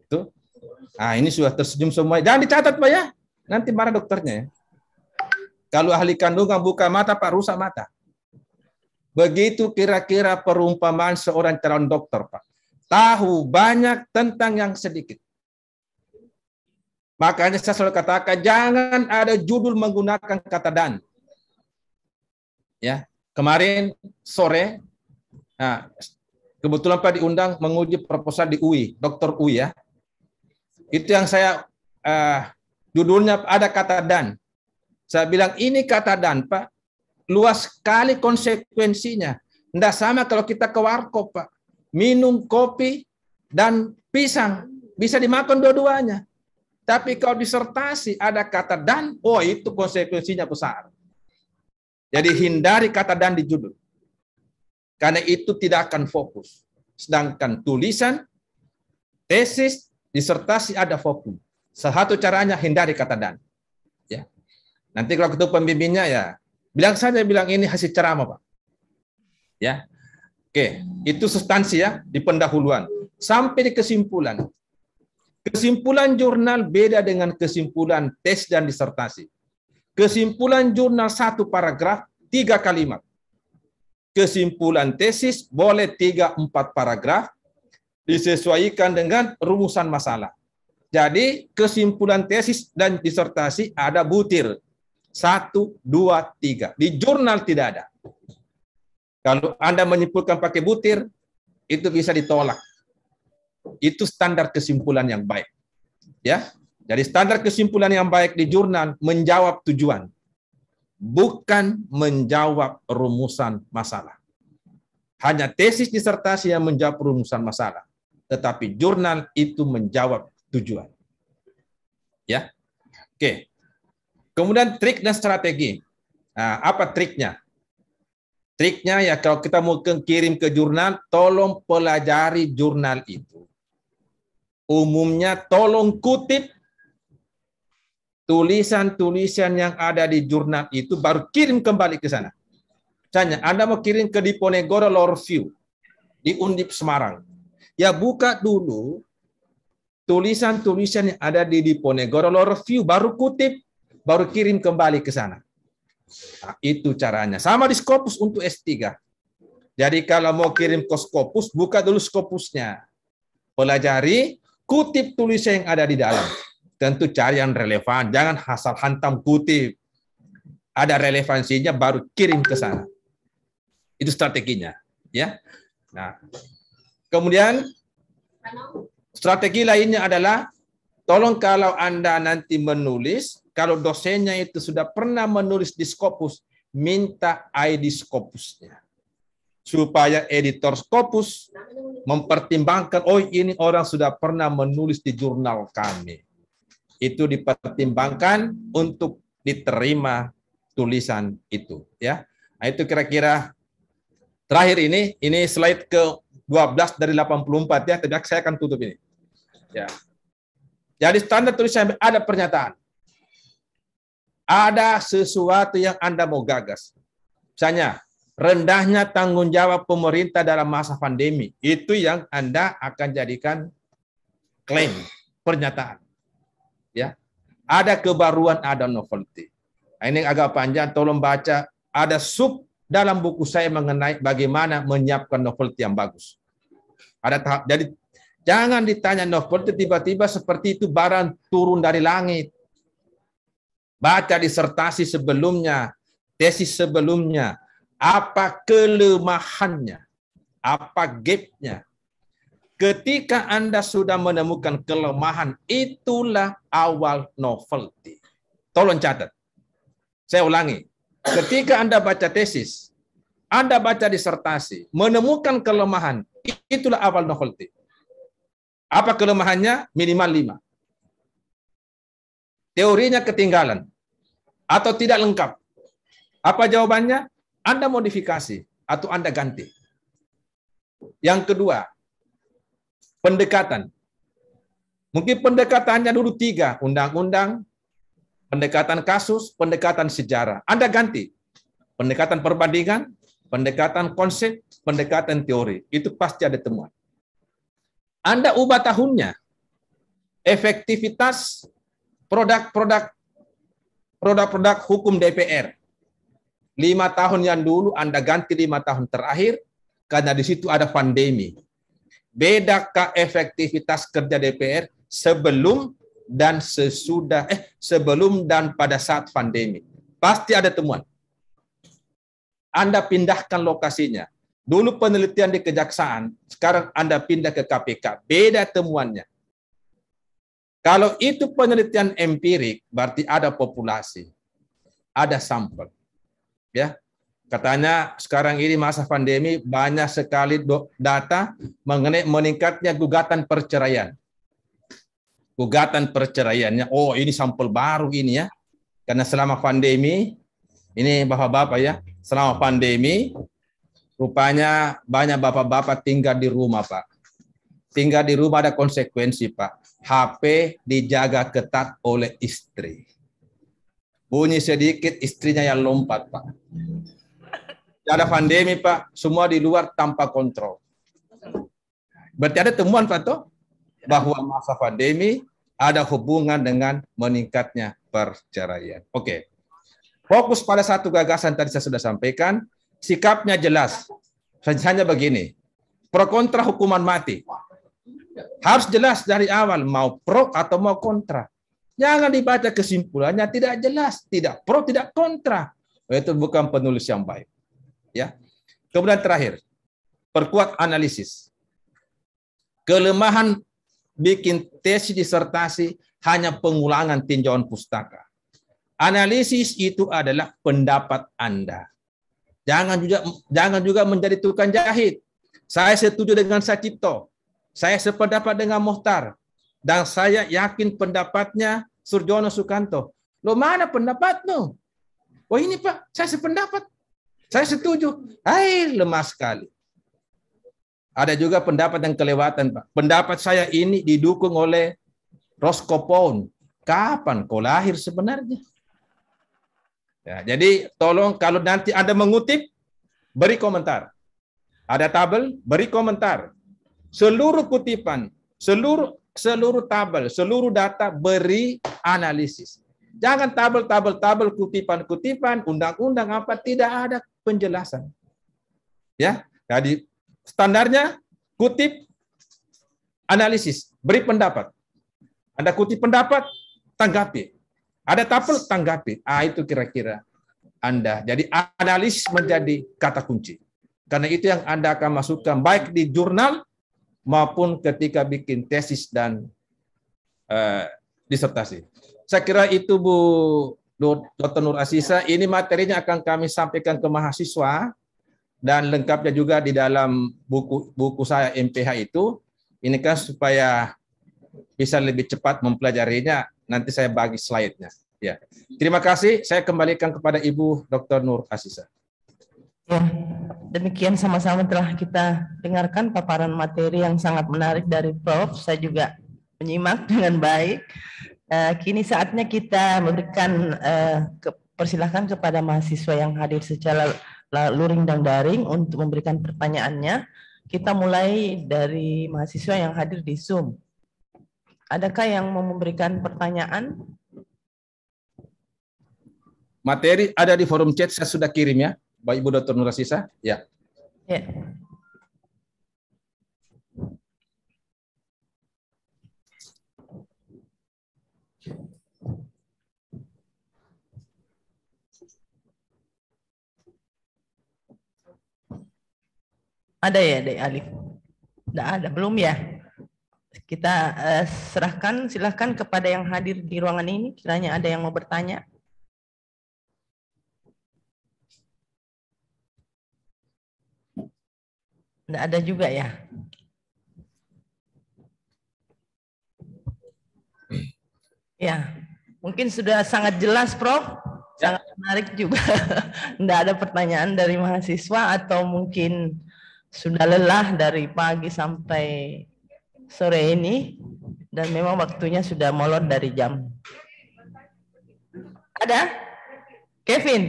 Itu. Ini sudah tersenyum semua. Jangan dicatat, Pak ya. Nanti marah dokternya ya. Kalau ahli kandungan buka mata, Pak, rusak mata. Begitu kira-kira perumpamaan seorang calon dokter, Pak. Tahu banyak tentang yang sedikit. Makanya saya selalu katakan, jangan ada judul menggunakan kata dan. Ya, kemarin sore, kebetulan Pak diundang menguji proposal di UI, Dr. UI ya. Itu yang saya, judulnya ada kata dan. Saya bilang, ini kata dan, Pak, luas sekali konsekuensinya. Tidak sama kalau kita ke warkop, Pak. Minum kopi dan pisang. Bisa dimakan dua-duanya. Tapi kalau disertasi ada kata dan, itu konsekuensinya besar. Jadi hindari kata dan di judul. Karena itu tidak akan fokus. Sedangkan tulisan, tesis, disertasi ada fokus. Satu caranya hindari kata dan. Ya. Nanti kalau ketemu pembimbingnya ya, bilang ini hasil ceramah, Pak. Ya. Oke, itu substansi ya di pendahuluan. Sampai di kesimpulan. Kesimpulan jurnal beda dengan kesimpulan tes dan disertasi. Kesimpulan jurnal 1 paragraf, 3 kalimat. Kesimpulan tesis boleh 3-4 paragraf, disesuaikan dengan rumusan masalah. Jadi kesimpulan tesis dan disertasi ada butir. 1, 2, 3. Di jurnal tidak ada. Kalau Anda menyimpulkan pakai butir, itu bisa ditolak. Itu standar kesimpulan yang baik. Ya. Jadi standar kesimpulan yang baik di jurnal menjawab tujuan, bukan menjawab rumusan masalah. Hanya tesis disertasi yang menjawab rumusan masalah, tetapi jurnal itu menjawab tujuan. Ya. Oke. Kemudian trik dan strategi. Apa triknya? Triknya ya kalau kita mau kirim ke jurnal, tolong pelajari jurnal itu. Umumnya tolong kutip tulisan-tulisan yang ada di jurnal itu baru kirim kembali ke sana. Misalnya, Anda mau kirim ke Diponegoro Lorview di Undip Semarang. Ya buka dulu tulisan-tulisan yang ada di Diponegoro Lorview, baru kutip, baru kirim kembali ke sana. Nah, itu caranya. Sama di Scopus untuk S3. Jadi kalau mau kirim ke Scopus, buka dulu Scopusnya. Pelajari, kutip tulisan yang ada di dalam. Tentu cari yang relevan, jangan asal hantam kutip. Ada relevansinya baru kirim ke sana. Itu strateginya, ya. Nah, kemudian strategi lainnya adalah tolong kalau Anda nanti menulis, kalau dosennya itu sudah pernah menulis di Scopus, minta ID Scopusnya. Supaya editor Scopus mempertimbangkan, oh ini orang sudah pernah menulis di jurnal kami. Itu dipertimbangkan untuk diterima tulisan itu, ya. Nah, itu kira-kira terakhir ini slide ke-12 dari 84 ya, tapi saya akan tutup ini. Ya. Jadi standar tulisan ada pernyataan. Ada sesuatu yang Anda mau gagas. Misalnya, rendahnya tanggung jawab pemerintah dalam masa pandemi. Itu yang Anda akan jadikan klaim, pernyataan. Ya. Ada kebaruan, ada novelty. Nah, ini agak panjang, tolong baca. Ada sub dalam buku saya mengenai bagaimana menyiapkan novelty yang bagus. Ada tahap. Jadi jangan ditanya novelty tiba-tiba seperti itu barang turun dari langit. Baca disertasi sebelumnya, tesis sebelumnya, apa kelemahannya, apa gapnya. Ketika Anda sudah menemukan kelemahan, itulah awal novelty. Tolong catat. Saya ulangi. Ketika Anda baca tesis, Anda baca disertasi, menemukan kelemahan, itulah awal novelty. Apa kelemahannya? Minimal 5. Teorinya ketinggalan atau tidak lengkap. Apa jawabannya? Anda modifikasi atau Anda ganti. Yang kedua, pendekatan. Mungkin pendekatannya dulu 3, undang-undang, pendekatan kasus, pendekatan sejarah. Anda ganti. Pendekatan perbandingan, pendekatan konsep, pendekatan teori. Itu pasti ada temuan. Anda ubah tahunnya. Efektivitas produk-produk hukum DPR. 5 tahun yang dulu Anda ganti 5 tahun terakhir, karena di situ ada pandemi. Bedakah efektivitas kerja DPR sebelum dan sesudah, sebelum dan pada saat pandemi? Pasti ada temuan. Anda pindahkan lokasinya. Dulu penelitian di Kejaksaan, sekarang Anda pindah ke KPK. Beda temuannya. Kalau itu penelitian empirik, berarti ada populasi, ada sampel. Ya, katanya sekarang ini masa pandemi banyak sekali data mengenai meningkatnya gugatan perceraian. Gugatan perceraiannya, oh ini sampel baru ini ya. Karena selama pandemi, ini bapak-bapak ya, selama pandemi, rupanya banyak bapak-bapak tinggal di rumah, Pak. Tinggal di rumah ada konsekuensi, Pak. HP dijaga ketat oleh istri. Bunyi sedikit, istrinya yang lompat, Pak. Ada pandemi, Pak. Semua di luar tanpa kontrol. Berarti ada temuan, Pak, toh? Bahwa masa pandemi ada hubungan dengan meningkatnya perceraian. Oke. Fokus pada satu gagasan tadi saya sudah sampaikan. Sikapnya jelas. Hanya begini. Pro kontra hukuman mati. Harus jelas dari awal. Mau pro atau mau kontra. Jangan dibaca kesimpulannya tidak jelas. Tidak pro, tidak kontra. Itu bukan penulis yang baik. Ya. Kemudian terakhir. Perkuat analisis. Kelemahan bikin tesis disertasi hanya pengulangan tinjauan pustaka. Analisis itu adalah pendapat Anda. Jangan juga menjadi tukang jahit. Saya setuju dengan Sacipto. Saya sependapat dengan Mohtar. Dan saya yakin pendapatnya Surjono Sukanto. Loh, mana pendapatmu? Oh ini Pak, saya sependapat. Saya setuju. Hai, lemah sekali. Ada juga pendapat yang kelewatan, Pak. Pendapat saya ini didukung oleh Roscoe Pound. kapan kau lahir sebenarnya? Ya, jadi tolong kalau nanti Anda mengutip, beri komentar. Ada tabel, beri komentar. Seluruh kutipan, seluruh tabel, seluruh data beri analisis. Jangan tabel, kutipan, undang-undang apa, tidak ada penjelasan. Ya, jadi standarnya kutip, analisis, beri pendapat. Anda kutip pendapat, tanggapi. Ada tabel, tanggapi. Itu kira-kira Anda. Jadi analisis menjadi kata kunci. Karena itu yang Anda akan masukkan baik di jurnal maupun ketika bikin tesis dan disertasi. Saya kira itu Bu Dr. Nur Aziza. Ini materinya akan kami sampaikan ke mahasiswa dan lengkapnya juga di dalam buku saya MPH itu. Ini kan supaya bisa lebih cepat mempelajarinya. Nanti saya bagi slide-nya. Ya. Terima kasih. Saya kembalikan kepada Ibu Dr. Nur Aziza. Ya, demikian sama-sama telah kita dengarkan paparan materi yang sangat menarik dari Prof. Saya juga menyimak dengan baik. Kini saatnya kita memberikan persilahkan kepada mahasiswa yang hadir secara luring dan daring untuk memberikan pertanyaannya. Kita mulai dari mahasiswa yang hadir di Zoom. Adakah yang mau memberikan pertanyaan? Materi ada di forum chat, saya sudah kirim ya, Bapak Ibu Dr. Nur Aziza. Ya. Ya. Ada ya, Dek Alif? Tidak ada, belum ya? Kita silahkan kepada yang hadir di ruangan ini, kiranya ada yang mau bertanya. Tidak ada juga ya? Ya, mungkin sudah sangat jelas, Prof. Sangat menarik juga. Tidak ada pertanyaan dari mahasiswa atau mungkin sudah lelah dari pagi sampai sore ini dan memang waktunya sudah molor dari jam. Ada? Kevin?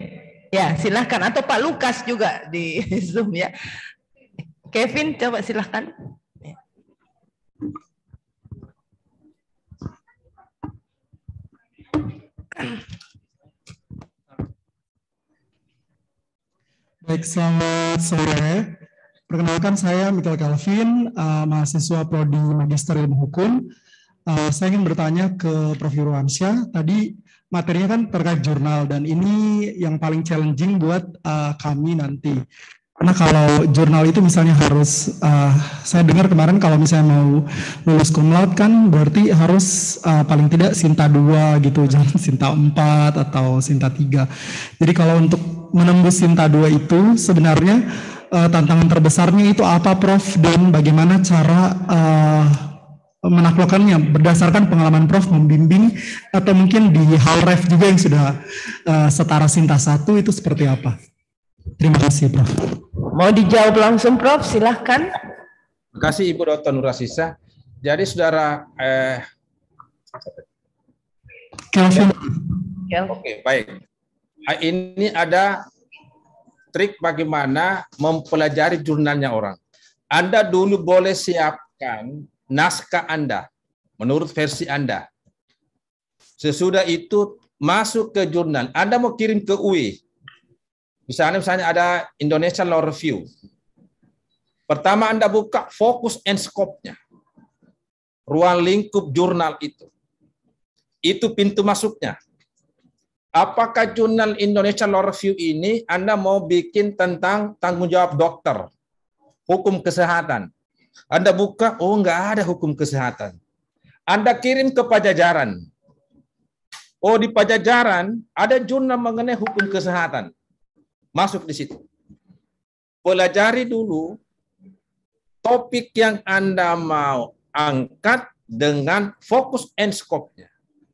Ya, silahkan. Atau Pak Lukas juga di Zoom ya. Kevin, coba silahkan. Baik, selamat sore. Perkenalkan saya Michael Calvin, mahasiswa Prodi Magister Ilmu Hukum. Saya ingin bertanya ke Prof. Irwansyah. Tadi materinya kan terkait jurnal dan ini yang paling challenging buat kami nanti. Karena kalau jurnal itu misalnya harus, saya dengar kemarin kalau misalnya mau lulus cum laude kan berarti harus paling tidak Sinta 2 gitu, jangan Sinta 4 atau Sinta 3. Jadi kalau untuk menembus Sinta 2 itu sebenarnya tantangan terbesarnya itu apa, Prof? Dan bagaimana cara menaklukkannya berdasarkan pengalaman Prof membimbing atau mungkin di Halref juga yang sudah setara Sinta 1 itu seperti apa? Terima kasih, Prof. Mau dijawab langsung, Prof? Silahkan. Terima kasih, Ibu Dr. Nur Aziza. Jadi, Saudara... Kelvin. Oke, baik. Ini ada trik bagaimana mempelajari jurnalnya orang. Anda dulu boleh siapkan naskah Anda, menurut versi Anda. Sesudah itu, masuk ke jurnal. Anda mau kirim ke UI. Misalnya ada Indonesia Law Review. Pertama Anda buka fokus and scope-nya. Ruang lingkup jurnal itu. Itu pintu masuknya. Apakah jurnal Indonesia Law Review ini Anda mau bikin tentang tanggung jawab dokter, hukum kesehatan. Anda buka, oh enggak ada hukum kesehatan. Anda kirim ke Pajajaran. Oh di Pajajaran ada jurnal mengenai hukum kesehatan. Masuk di situ. Pelajari dulu topik yang Anda mau angkat dengan fokus and scope-nya.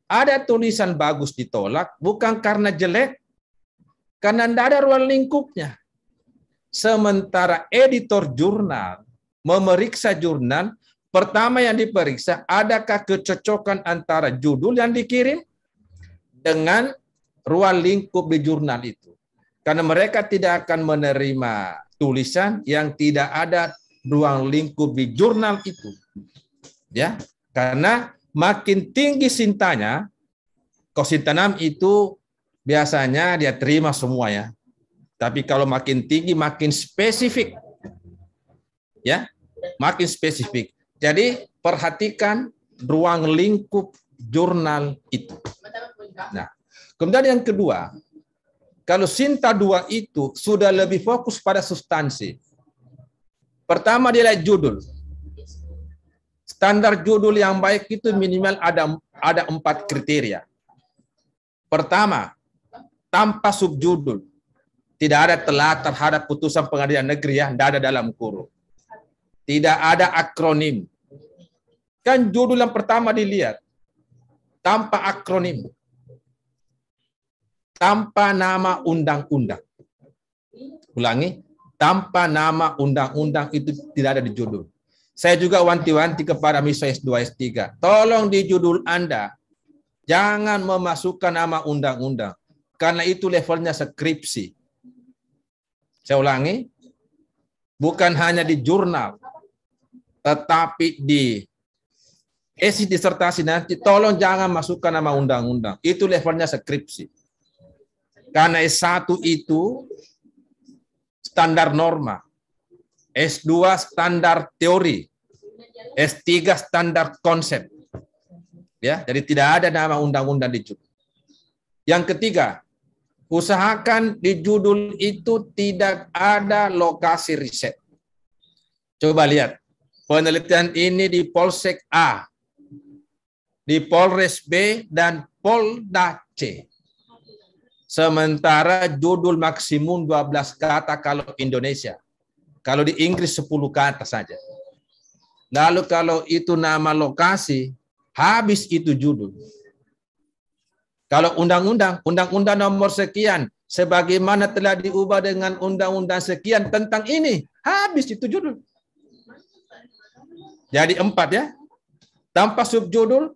Ada tulisan bagus ditolak, bukan karena jelek, karena tidak ada ruang lingkupnya. Sementara editor jurnal memeriksa jurnal Pertama yang diperiksa, adakah kecocokan antara judul yang dikirim dengan ruang lingkup di jurnal itu. Karena mereka tidak akan menerima tulisan yang tidak ada ruang lingkup di jurnal itu. Ya, karena makin tinggi sintanya, Kosinta 6 itu biasanya dia terima semua ya. Tapi kalau makin tinggi makin spesifik. Ya, makin spesifik. Jadi perhatikan ruang lingkup jurnal itu. Nah, kemudian yang kedua, kalau Sinta 2 itu sudah lebih fokus pada substansi. Pertama dia lihat judul. Standar judul yang baik itu minimal ada 4 kriteria. Pertama, tanpa subjudul. Tidak ada telah terhadap putusan pengadilan negeri ya, tidak ada dalam kurung. Tidak ada akronim. Kan judul yang pertama dilihat. Tanpa akronim. Tanpa nama undang-undang. Ulangi, tanpa nama undang-undang itu tidak ada di judul. Saya juga wanti-wanti kepada mahasiswa S2, S3. Tolong di judul Anda, jangan memasukkan nama undang-undang. Karena itu levelnya skripsi. Saya ulangi, bukan hanya di jurnal, tetapi di esi disertasi nanti, tolong jangan masukkan nama undang-undang. Itu levelnya skripsi. Karena S1 itu standar norma, S2 standar teori, S3 standar konsep. Ya, jadi tidak ada nama undang-undang di judul. Yang ketiga, usahakan di judul itu tidak ada lokasi riset. Coba lihat, penelitian ini di Polsek A, di Polres B, dan Polda C. Sementara judul maksimum 12 kata kalau Indonesia. Kalau di Inggris 10 kata saja. Lalu kalau itu nama lokasi, habis itu judul. Kalau undang-undang nomor sekian, sebagaimana telah diubah dengan undang-undang sekian tentang ini, habis itu judul. Jadi 4 ya. Tanpa subjudul,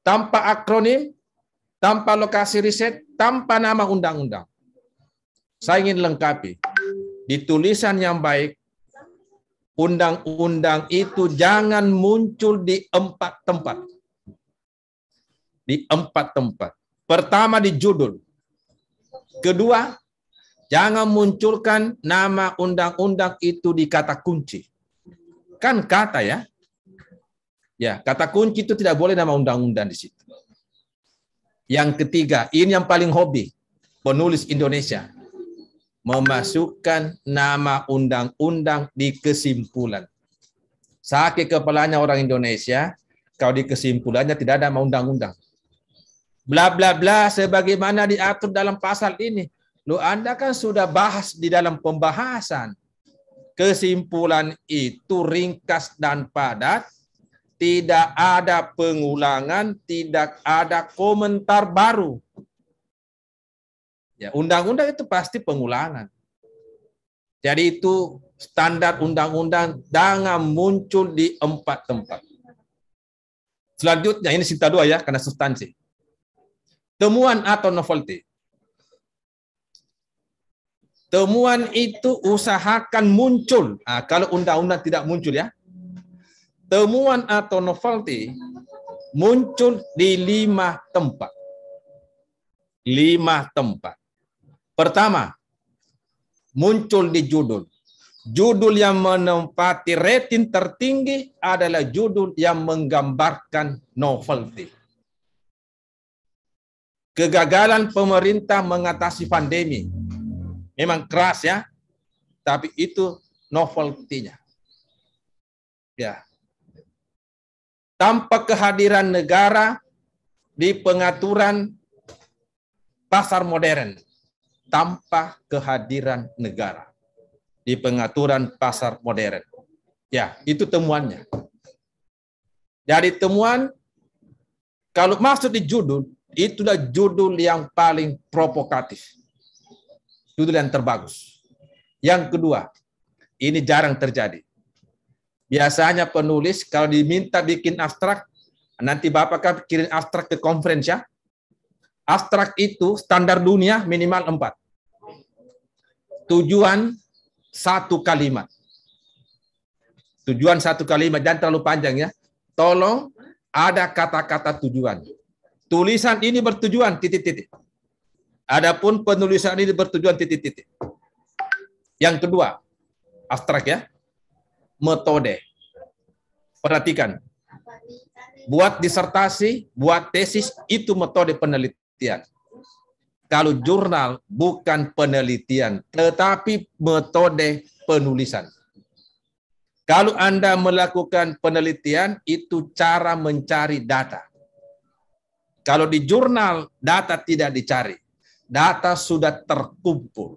tanpa akronim, tanpa lokasi riset, tanpa nama undang-undang. Saya ingin lengkapi. Di tulisan yang baik, undang-undang itu jangan muncul di 4 tempat. Di 4 tempat. Pertama di judul. Kedua, jangan munculkan nama undang-undang itu di kata kunci. Kan kata ya. Ya, kata kunci itu tidak boleh nama undang-undang di situ. Yang ketiga, ini yang paling hobi penulis Indonesia, memasukkan nama undang-undang di kesimpulan. Sakit kepalanya orang Indonesia, kalau di kesimpulannya tidak ada nama undang-undang. Bla bla bla sebagaimana diatur dalam pasal ini. Loh, Anda kan sudah bahas di dalam pembahasan. Kesimpulan itu ringkas dan padat. Tidak ada pengulangan, tidak ada komentar baru. Ya, undang-undang itu pasti pengulangan. Jadi itu standar undang-undang jangan muncul di 4 tempat. Selanjutnya, ini Sinta 2 ya, karena substansi. Temuan atau novelty. Temuan itu usahakan muncul. Nah, kalau undang-undang tidak muncul ya. Temuan atau novelty muncul di 5 tempat. 5 tempat. Pertama, muncul di judul. Judul yang menempati rating tertinggi adalah judul yang menggambarkan novelty. Kegagalan pemerintah mengatasi pandemi. Memang keras ya, tapi itu novelty-nya. Ya. Tanpa kehadiran negara di pengaturan pasar modern. Tanpa kehadiran negara di pengaturan pasar modern. Ya, itu temuannya. Jadi temuan, kalau masuk di judul, itulah judul yang paling provokatif. Judul yang terbagus. Yang kedua, ini jarang terjadi. Biasanya penulis kalau diminta bikin abstrak, nanti Bapak kan kirim abstrak ke conference ya. Abstrak itu standar dunia minimal 4. Tujuan 1 kalimat. Tujuan 1 kalimat, jangan terlalu panjang ya. Tolong ada kata-kata tujuan. Tulisan ini bertujuan titik-titik. Adapun penulisan ini bertujuan titik-titik. Yang kedua, abstrak ya. Metode. Perhatikan. Buat disertasi, buat tesis, itu metode penelitian. Kalau jurnal bukan penelitian, tetapi metode penulisan. Kalau Anda melakukan penelitian, itu cara mencari data. Kalau di jurnal, data tidak dicari. Data sudah terkumpul.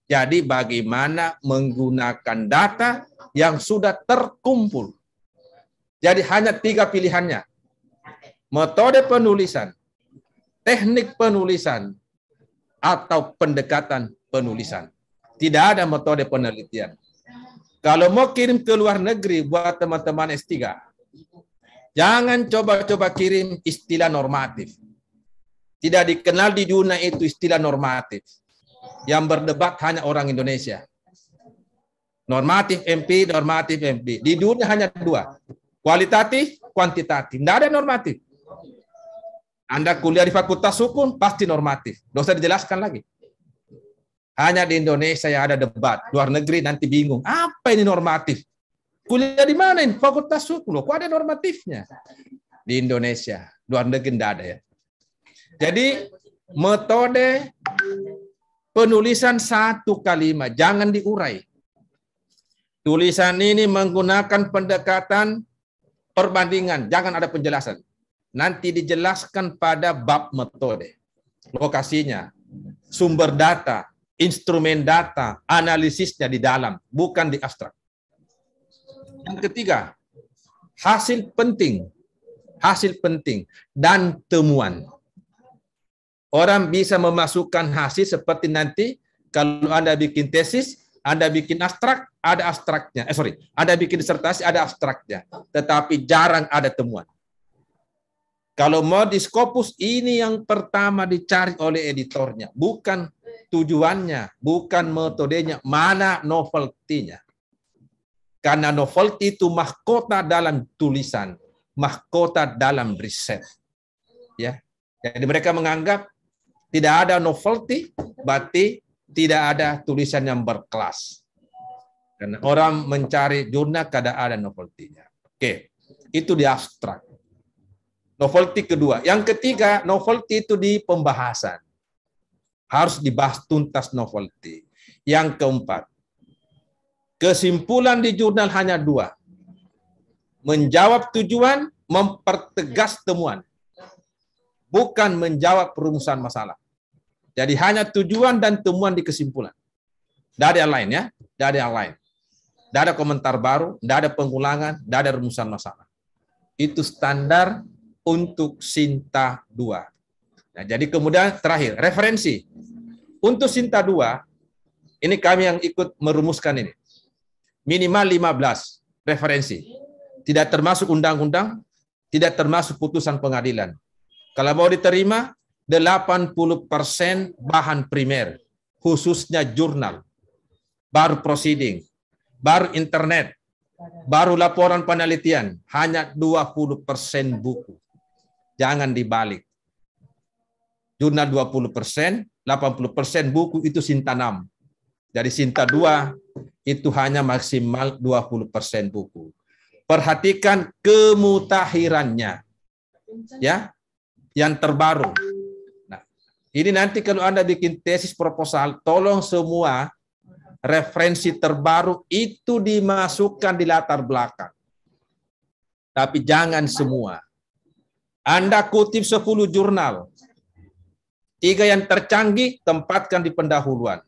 Jadi bagaimana menggunakan data yang sudah terkumpul. Jadi hanya 3 pilihannya. Metode penulisan, teknik penulisan, atau pendekatan penulisan. Tidak ada metode penelitian. Kalau mau kirim ke luar negeri buat teman-teman S3, jangan coba-coba kirim istilah normatif. Tidak dikenal di dunia itu istilah normatif. Yang berdebat hanya orang Indonesia. Normatif MP, normatif MP. Di dunia hanya 2. Kualitatif, kuantitatif. Tidak ada normatif. Anda kuliah di Fakultas Hukum, pasti normatif. Tidak usah dijelaskan lagi. Hanya di Indonesia yang ada debat. Luar negeri nanti bingung. Apa ini normatif? Kuliah di mana ini? Fakultas Hukum. Kok ada normatifnya? Di Indonesia. Luar negeri tidak ada ya. Jadi, metode penulisan 1 kalimat. Jangan diurai. Tulisan ini menggunakan pendekatan perbandingan, jangan ada penjelasan. Nanti dijelaskan pada bab metode. Lokasinya, sumber data, instrumen data, analisisnya di dalam, bukan di abstrak. Yang ketiga, hasil penting dan temuan. Orang bisa memasukkan hasil seperti nanti kalau Anda bikin tesis, Anda bikin abstrak, ada abstraknya. Anda bikin disertasi, ada abstraknya. Tetapi jarang ada temuan. Kalau mau di Scopus, ini yang pertama dicari oleh editornya. Bukan tujuannya, bukan metodenya, mana novelty-nya. Karena novelty itu mahkota dalam tulisan, mahkota dalam riset. Ya. Jadi mereka menganggap tidak ada novelty, berarti tidak ada tulisan yang berkelas. Karena orang mencari jurnal kada ada novelty-nya. Oke, itu di abstrak. Novelty kedua. Yang ketiga, novelty itu di pembahasan. Harus dibahas tuntas novelty. Yang keempat, kesimpulan di jurnal hanya 2. Menjawab tujuan, mempertegas temuan. Bukan menjawab perumusan masalah. Jadi hanya tujuan dan temuan di kesimpulan. Tidak ada yang lain ya. Tidak ada yang lain. Tidak ada komentar baru, tidak ada pengulangan, tidak ada rumusan masalah. Itu standar untuk Sinta 2. Nah, jadi kemudian terakhir, referensi. Untuk Sinta 2, ini kami yang ikut merumuskan ini. Minimal 15 referensi. Tidak termasuk undang-undang, tidak termasuk putusan pengadilan. Kalau mau diterima, 80% bahan primer, khususnya jurnal, baru proceeding, baru internet, baru laporan penelitian, hanya 20% buku. Jangan dibalik. Jurnal 20%, 80% buku itu Sinta 6. Dari Sinta 2 itu hanya maksimal 20% buku. Perhatikan kemutakhirannya. Ya, yang terbaru. Ini nanti kalau Anda bikin tesis proposal, tolong semua referensi terbaru itu dimasukkan di latar belakang. Tapi jangan semua. Anda kutip 10 jurnal. 3 yang tercanggih, tempatkan di pendahuluan.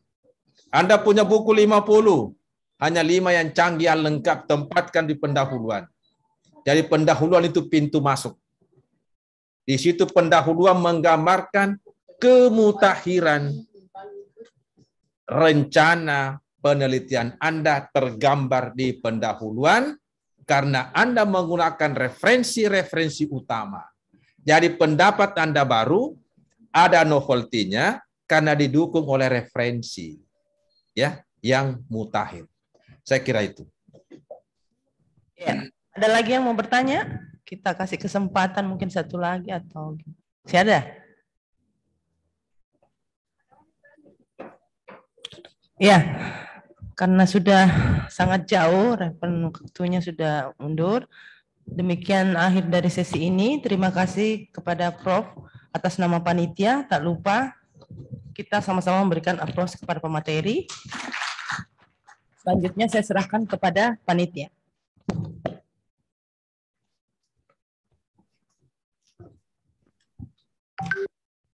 Anda punya buku 50, hanya 5 yang canggih, yang lengkap, tempatkan di pendahuluan. Jadi pendahuluan itu pintu masuk. Di situ pendahuluan menggambarkan kemutakhiran rencana penelitian Anda tergambar di pendahuluan, karena Anda menggunakan referensi-referensi utama. Jadi pendapat Anda baru, ada novelty-nya karena didukung oleh referensi ya yang mutakhir. Saya kira itu. Ya. Ada lagi yang mau bertanya? Kita kasih kesempatan mungkin satu lagi atau masih ada? Ya, karena sudah sangat jauh, waktunya sudah mundur. Demikian akhir dari sesi ini. Terima kasih kepada Prof. atas nama panitia. Tak lupa kita sama-sama memberikan aplaus kepada pemateri. Selanjutnya saya serahkan kepada panitia.